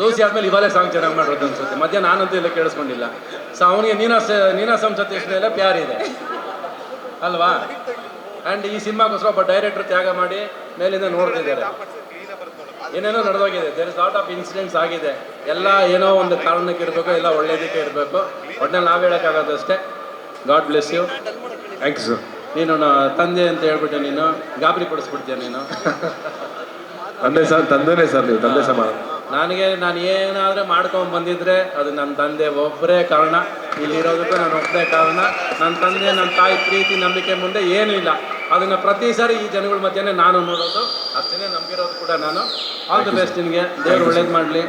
ಲೂಸಿ ಆದಮೇಲೆ ಇವಾಗಲೇ ಸಾಂಗ್ ಚೆನ್ನಾಗಿ ಮಾಡೋದು ಅನ್ಸುತ್ತೆ. ಮಧ್ಯಾಹ್ನ ನಾನಂತೂ ಇಲ್ಲ ಕೇಳಿಸ್ಕೊಂಡಿಲ್ಲ. ಸೊ ಅವನಿಗೆ ನೀನಾಸಂ ಸತೀಶ್ ಮೇಲೆ ಪ್ಯಾರ್ ಇದೆ ಅಲ್ವಾ? ಆ್ಯಂಡ್ ಈ ಸಿನಿಮಾಗೋಸ್ಕರ ಒಬ್ಬ ಡೈರೆಕ್ಟರ್ ತ್ಯಾಗ ಮಾಡಿ ಮೇಲಿಂದ ನೋಡ್ತಿದ್ದಾರೆ. ಏನೇನೋ ನಡೆದೋಗಿದೆ. There is lot of incidents ಆಗಿದೆ. ಎಲ್ಲ ಏನೋ ಒಂದು ಕಾರಣಕ್ಕೆ ಇರಬೇಕು, ಎಲ್ಲ ಒಳ್ಳೇದಕ್ಕೆ ಇರಬೇಕು. ಒಟ್ಟಿನಲ್ಲಿ ನಾವು ಹೇಳೋಕ್ಕಾಗೋದಷ್ಟೇ. God bless you. Thank you sir. ನೀನು ತಂದೆ ಅಂತ ಹೇಳ್ಬಿಟ್ಟು ನೀನು ಗಾಬರಿ ಪಡಿಸ್ಬಿಡ್ತೀಯ ನೀನು. ತಂದೆನೇ ಸರ್ ನೀವು, ತಂದೆ ಸಮಾನ. ನಾನು ಏನಾದರೂ ಮಾಡ್ಕೊಂಡು ಬಂದಿದ್ರೆ ಅದು ನನ್ನ ತಂದೆ ಒಬ್ಬರೇ ಕಾರಣ. ಇಲ್ಲಿರೋದಕ್ಕೂ ನಾನು ಒಬ್ಬರೇ ಕಾರಣ. ನನ್ನ ತಂದೆ, ನನ್ನ ತಾಯಿ ಪ್ರೀತಿ ನಂಬಿಕೆ ಮುಂದೆ ಏನೂ ಇಲ್ಲ. ಅದನ್ನು ಪ್ರತಿ ಸಾರಿ ಈ ಜನಗಳ ಮಧ್ಯೆ ನಾನು ನೋಡೋದು, ಅಷ್ಟೇ ನಂಬಿರೋದು ಕೂಡ ನಾನು. ಆಲ್ ದಿ ಬೆಸ್ಟ್ ನಿನಗೆ. ದೇವ್ರು ಒಳ್ಳೇದು ಮಾಡಲಿ.